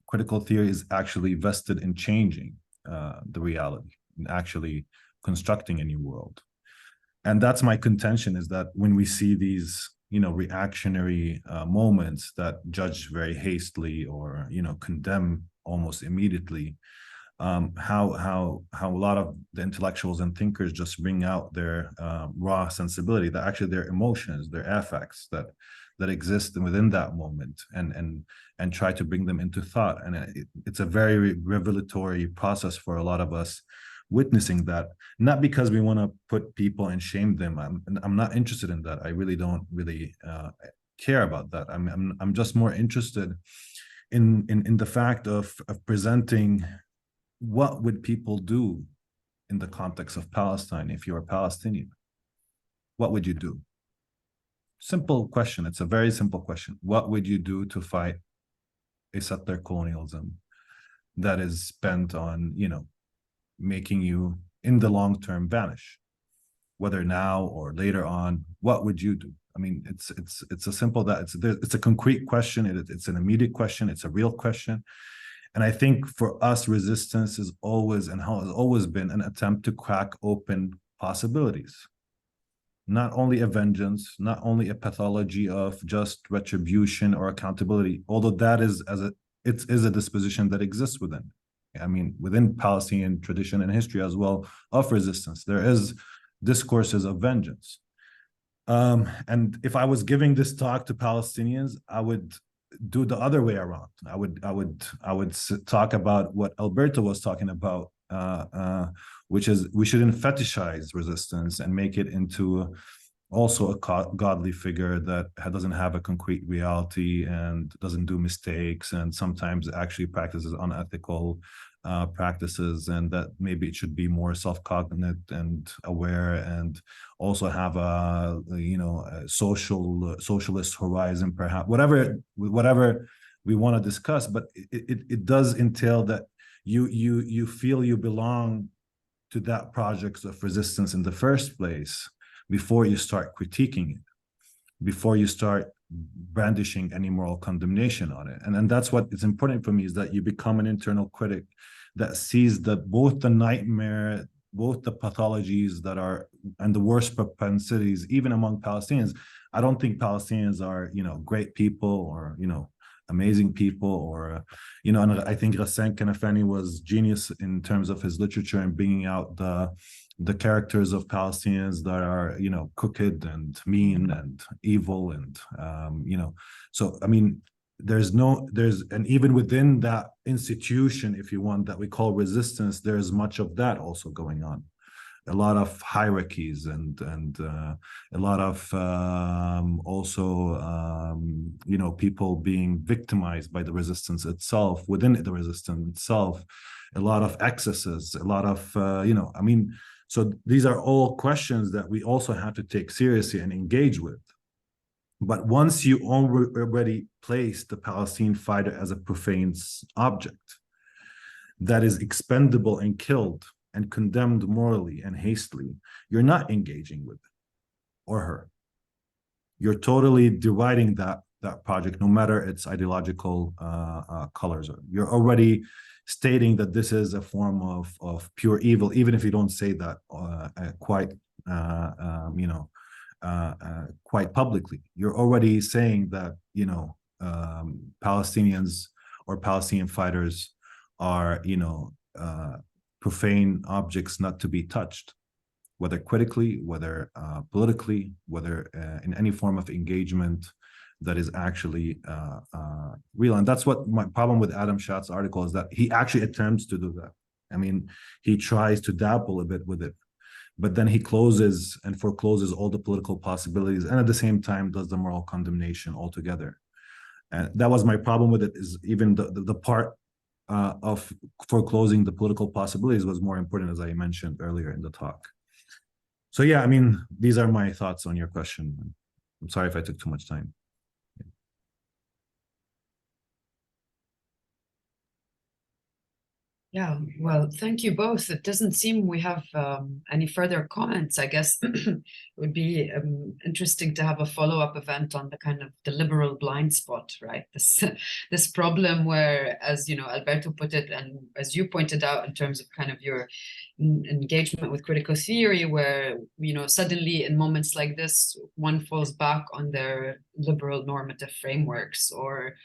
critical theory is actually vested in changing the reality and actually constructing a new world. And that's my contention, is that when we see these, you know, reactionary moments that judge very hastily or, you know, condemn almost immediately, how a lot of the intellectuals and thinkers just bring out their raw sensibility, that actually their emotions, their affects that exist within that moment, and try to bring them into thought. And it's a very revelatory process for a lot of us witnessing that, not because we want to put people and shame them. I'm not interested in that. I really don't really care about that. I'm just more interested in the fact of presenting what would people do in the context of Palestine if you're a Palestinian. What would you do? Simple question. It's a very simple question. What would you do to fight a settler colonialism that is bent on, you know, making you in the long term vanish, whether now or later on? What would you do? I mean, it's a simple, that it's a concrete question. It's an immediate question. It's a real question. And I think for us, resistance is always, and has always been, an attempt to crack open possibilities. Not only a vengeance, not only a pathology of just retribution or accountability, although that is it is a disposition that exists within. I mean, within Palestinian tradition and history as well of resistance, there is discourses of vengeance. And if I was giving this talk to Palestinians, I would do the other way around. I would talk about what Alberto was talking about, which is we shouldn't fetishize resistance and make it into also a godly figure that doesn't have a concrete reality and doesn't do mistakes, and sometimes actually practices unethical practices, and that maybe it should be more self-cognate and aware, and also have a, you know, a socialist horizon, perhaps, whatever we want to discuss. But it does entail that you feel you belong to that project of resistance in the first place before you start critiquing it, before you start brandishing any moral condemnation on it. And that's what is important for me, is that you become an internal critic that sees that both the nightmare, both the pathologies that are and the worst propensities, even among Palestinians. I don't think Palestinians are, great people or, amazing people, or, and I think Ghassan Kanafani was genius in terms of his literature and bringing out the characters of Palestinians that are, crooked and mean and evil. And, so, I mean, and even within that institution, if you want, that we call resistance, there's much of that also going on. A lot of hierarchies and a lot of also people being victimized by the resistance itself, within the resistance itself, a lot of excesses, a lot of I mean, so these are all questions that we also have to take seriously and engage with. But once you already place the Palestinian fighter as a profane object that is expendable and killed and condemned morally and hastily, you're not engaging with it or her. You're totally deriding that project, no matter its ideological colors. You're already stating that this is a form of pure evil, even if you don't say that quite quite publicly. You're already saying that Palestinians or Palestinian fighters are profane objects not to be touched, whether critically, whether politically, whether in any form of engagement that is actually real. And that's what my problem with Adam Schatz's article is, that he actually attempts to do that. I mean, he tries to dabble a bit with it, but then he closes and forecloses all the political possibilities, and at the same time does the moral condemnation altogether. And that was my problem with it, is even the part of foreclosing the political possibilities was more important, as I mentioned earlier in the talk. So yeah, I mean, these are my thoughts on your question. I'm sorry if I took too much time. Yeah, well, thank you both. It doesn't seem we have any further comments. I guess it would be interesting to have a follow-up event on the kind of the liberal blind spot, right? This problem where, as Alberto put it, and as you pointed out in terms of kind of your engagement with critical theory, where suddenly in moments like this, one falls back on their liberal normative frameworks, or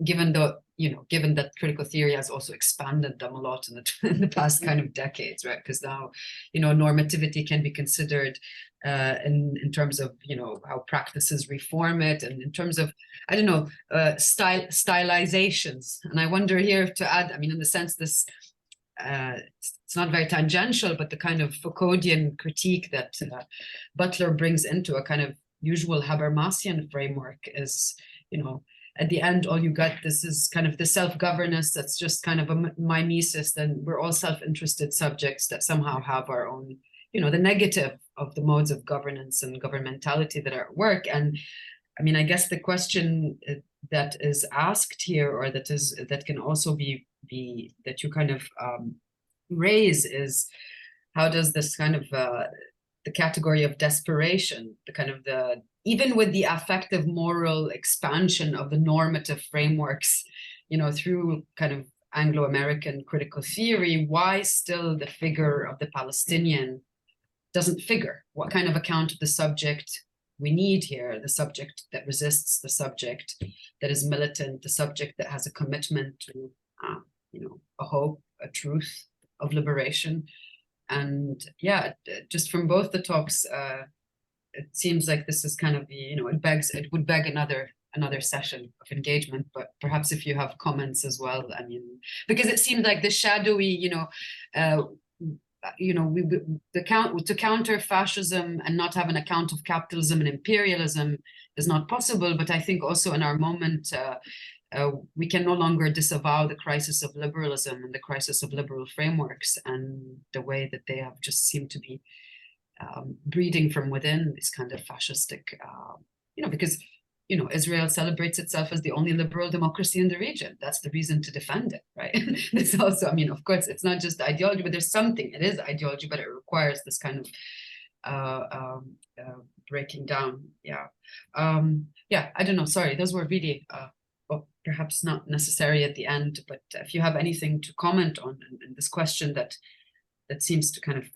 given that critical theory has also expanded them a lot in the past kind of decades, right? Because now, normativity can be considered in terms of, how practices reform it, and in terms of, I don't know, stylizations. And I wonder here to add, I mean, in the sense this, it's not very tangential, but the kind of Foucauldian critique that Butler brings into a kind of usual Habermasian framework is, at the end, all you got, this is kind of the self-governance that's just kind of a mimesis, and we're all self-interested subjects that somehow have our own, the negative of the modes of governance and governmentality that are at work. And I mean, I guess the question that is asked here, or that can also be that you kind of raise, is how does this kind of the category of desperation, the kind of even with the affective moral expansion of the normative frameworks, through kind of Anglo-American critical theory, why still the figure of the Palestinian doesn't figure? What kind of account of the subject we need here? The subject that resists, the subject that is militant, the subject that has a commitment to, a hope, a truth of liberation. And yeah, just from both the talks, it seems like this is kind of it would beg another session of engagement. But perhaps if you have comments as well, I mean, because it seems like the shadowy, to counter fascism and not have an account of capitalism and imperialism is not possible. But I think also in our moment, we can no longer disavow the crisis of liberalism and the crisis of liberal frameworks, and the way that they have just seemed to be breeding from within this kind of fascistic, because Israel celebrates itself as the only liberal democracy in the region. That's the reason to defend it, right? It's also, I mean, of course, it's not just ideology, but there's something. It is ideology, but it requires this kind of breaking down. Yeah, I don't know. Sorry, those were really perhaps not necessary at the end. But if you have anything to comment on in this question that seems to kind of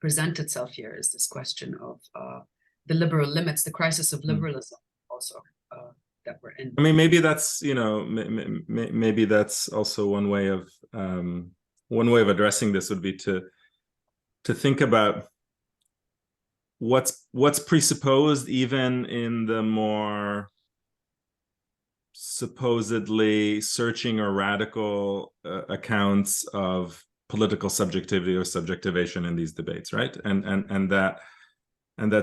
present itself here is this question of the liberal limits, the crisis of liberalism also that we're in. I mean, maybe that's, you know, maybe that's also one way of addressing this would be to think about what's presupposed even in the more supposedly searching or radical accounts of political subjectivity or subjectivation in these debates, right? And that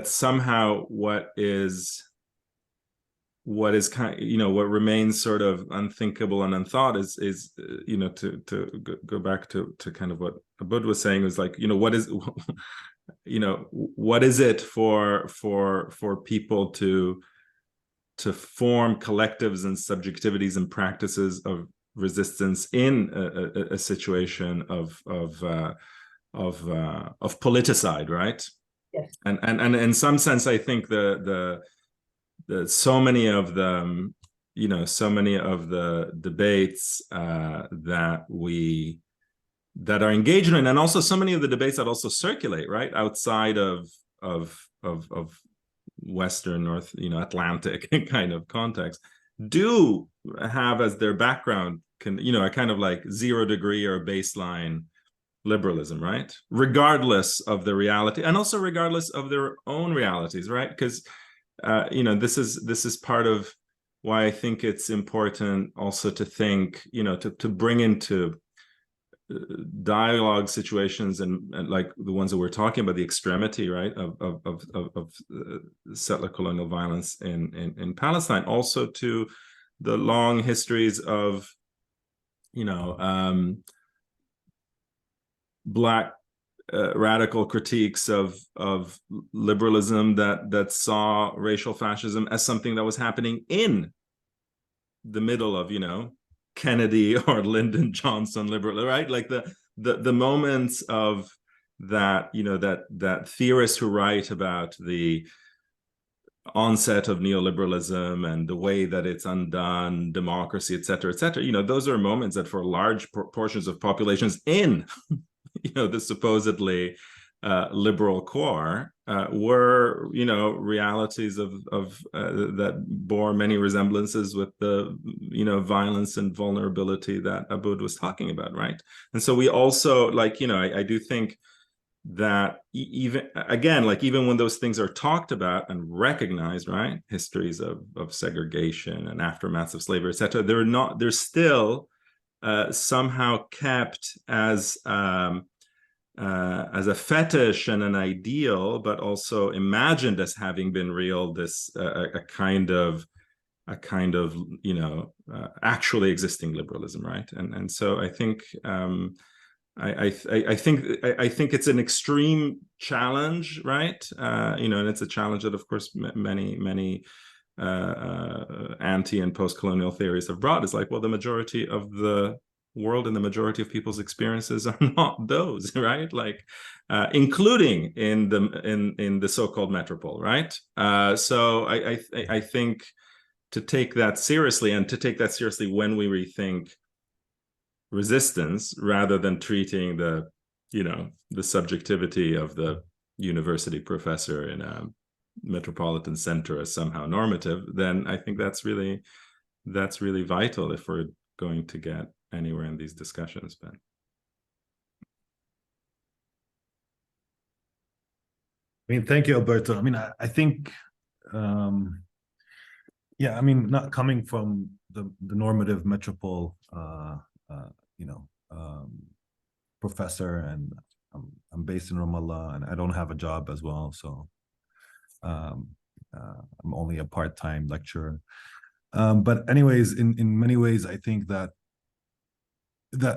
somehow what kind, you know, what remains sort of unthinkable and unthought is you know, to go back to kind of what Abdel was saying, was like, you know, what is you know, what is it for people to form collectives and subjectivities and practices of resistance in a situation of politicide, right? Yes. And in some sense, I think the so many of the, you know, so many of the debates that are engaged in, and also so many of the debates that also circulate, right, outside of Western, North, you know, Atlantic kind of context, do have as their background, you know, a kind of like 0 degree or baseline liberalism, right? Regardless of the reality, and also regardless of their own realities, right? Because you know, this is part of why I think it's important also to think, you know, to bring into dialogue situations and like the ones that we're talking about, the extremity, right, of settler colonial violence in Palestine, also to the long histories of, you know, Black radical critiques of liberalism that saw racial fascism as something that was happening in the middle of, you know, Kennedy or Lyndon Johnson liberal, right? Like the moments of that, you know, that theorists who write about the onset of neoliberalism and the way that it's undone democracy, et cetera, you know, those are moments that for large portions of populations in you know, the supposedly liberal core were, you know, realities of that bore many resemblances with the, you know, violence and vulnerability that Abdel was talking about, right? And so we also, like, you know, I do think that even, again, like, even when those things are talked about and recognized, right, histories of segregation and aftermaths of slavery, et cetera, they're still somehow kept as a fetish and an ideal, but also imagined as having been real. This a kind of you know, actually existing liberalism, right? And so I think I think it's an extreme challenge, right? You know, and it's a challenge that, of course, many anti and post-colonial theories have brought. Is like, well, the majority of the world and the majority of people's experiences are not those, right? Like, including in the so-called metropole, right? So I think to take that seriously, and to take that seriously when we rethink resistance, rather than treating the, you know, the subjectivity of the university professor in a metropolitan center as somehow normative, then I think that's really vital if we're going to get anywhere in these discussions, Ben. I mean, thank you, Alberto. I mean, I think, yeah, I mean, not coming from the normative metropole, you know, professor, and I'm based in Ramallah, and I don't have a job as well, so I'm only a part-time lecturer. But anyways, in many ways, I think that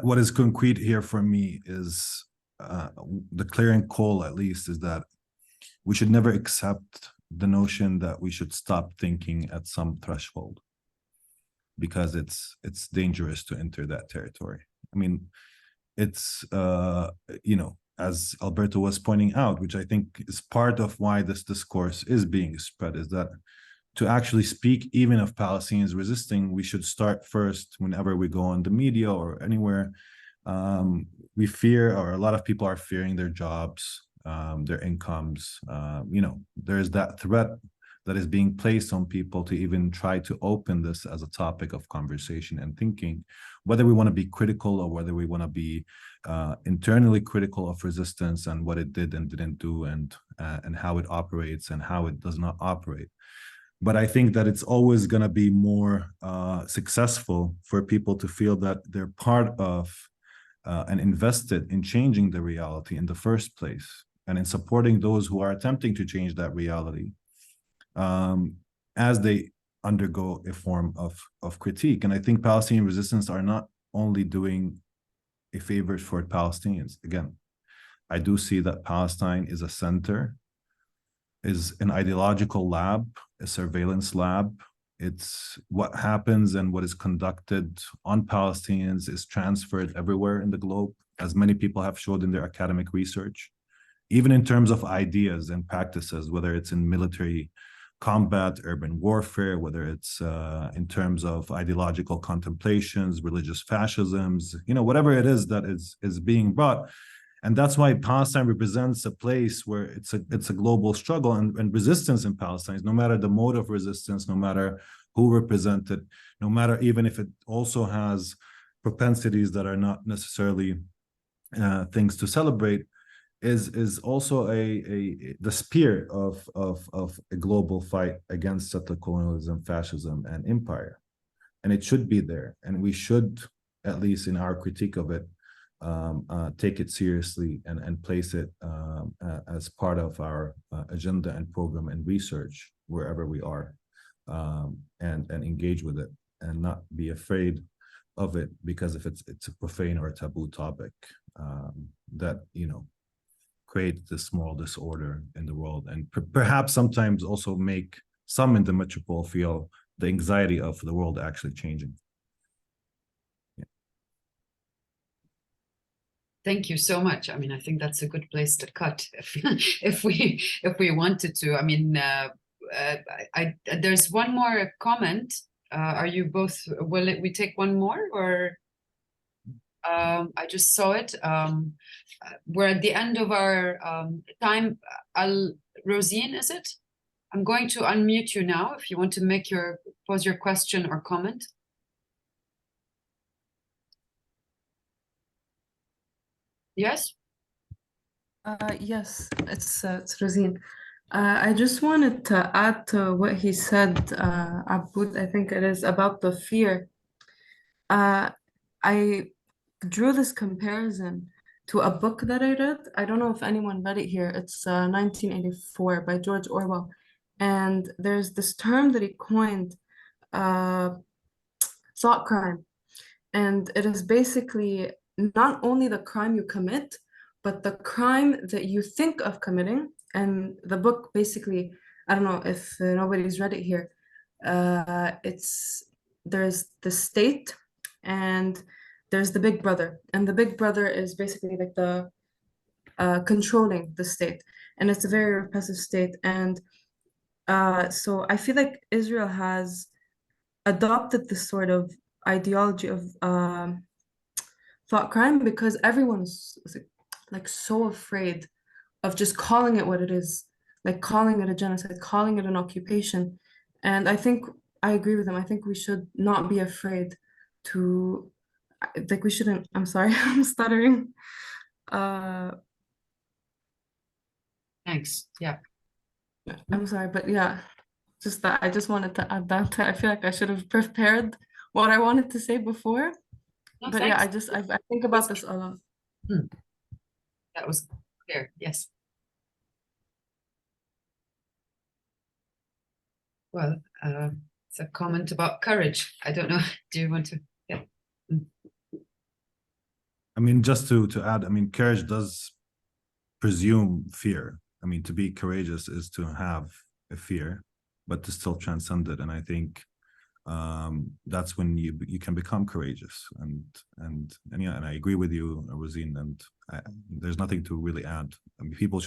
what is concrete here for me is the clearing call, at least, is that we should never accept the notion that we should stop thinking at some threshold, because it's dangerous to enter that territory. I mean, it's you know, as Alberto was pointing out, which I think is part of why this discourse is being spread, is that to actually speak even of Palestinians resisting, we should start first, whenever we go on the media or anywhere, we fear, or a lot of people are fearing their jobs. their incomes. There's that threat that is being placed on people to even try to open this as a topic of conversation and thinking, whether we want to be critical or whether we want to be internally critical of resistance and what it did and didn't do, and how it operates and how it does not operate. But I think that it's always going to be more successful for people to feel that they're part of and invested in changing the reality in the first place, and in supporting those who are attempting to change that reality as they undergo a form of critique. And I think Palestinian resistance are not only doing a favor for Palestinians. Again, I do see that Palestine is a center, is an ideological lab, a surveillance lab. It's what happens and what is conducted on Palestinians is transferred everywhere in the globe, as many people have showed in their academic research, even in terms of ideas and practices, whether it's in military combat, urban warfare, whether it's in terms of ideological contemplations, religious fascisms, whatever it is that is being brought. And that's why Palestine represents a place where it's a global struggle, and resistance in Palestine, no matter the mode of resistance, no matter who represented, no matter even if it also has propensities that are not necessarily things to celebrate, is also the spear of a global fight against settler colonialism, fascism, and empire. And it should be there, and we should, at least in our critique of it, take it seriously and place it as part of our agenda and program and research wherever we are, and engage with it and not be afraid of it because if it's a profane or a taboo topic that create this moral disorder in the world, and perhaps sometimes also make some in the metropole feel the anxiety of the world actually changing. Thank you so much. I mean, I think that's a good place to cut if we wanted to. I mean, there's one more comment. Are you both? Will we take one more, or I just saw it. We're at the end of our time. Rosine, is it? I'm going to unmute you now if you want to pose your question or comment. Yes? Yes, it's Rosine. I just wanted to add to what he said, Aboud, I think it is, about the fear. I drew this comparison to a book that I read. I don't know if anyone read it here. It's 1984 by George Orwell. And there's this term that he coined, thought crime. And it is basically not only the crime you commit, but the crime that you think of committing. And the book basically, I don't know if nobody's read it here. There's the state and there's the big brother. And the big brother is basically like the controlling the state. And it's a very repressive state. And so I feel like Israel has adopted this sort of ideology of thought crime because everyone's like so afraid of just calling it what it is, like calling it a genocide, calling it an occupation. And I think I agree with them. I think we should not be afraid to, like we shouldn't, I'm sorry, I'm stuttering. Thanks. Yeah. I'm sorry, but yeah, just that I just wanted to add that. I feel like I should have prepared what I wanted to say before. No, but thanks. yeah, I think about this a lot. That was clear. Yes. Well, it's a comment about courage. I don't know. Do you want to? Yeah. I mean, just to add, I mean, courage does presume fear. I mean, to be courageous is to have a fear, but to still transcend it. And I think that's when you can become courageous. And yeah, and I agree with you, Rosine. And there's nothing to really add. I mean, people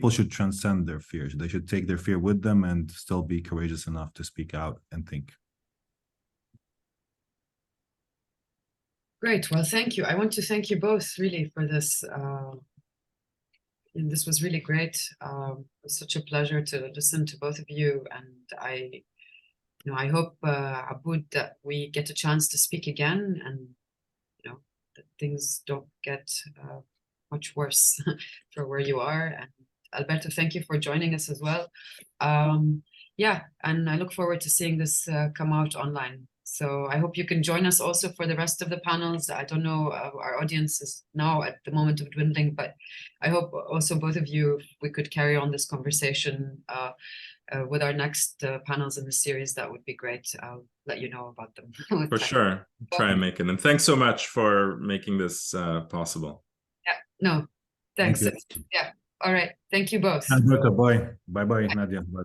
should transcend their fears. They should take their fear with them and still be courageous enough to speak out and think. Great. Well, thank you. I want to thank you both really for this And this was really great. It was such a pleasure to listen to both of you, and I hope, Abud, that we get a chance to speak again, and that things don't get much worse for where you are. And Alberto, thank you for joining us as well. Yeah, and I look forward to seeing this come out online. So I hope you can join us also for the rest of the panels. I don't know, our audience is now at the moment of dwindling, but I hope also both of you, if we could carry on this conversation with our next panels in the series, that would be great. I'll let you know about them. For sure. Try and make it. And thanks so much for making this possible. Yeah, no, thanks. Thank you. Yeah, all right. Thank you both. Alberto, bye. Bye-bye, Nadia. Bye.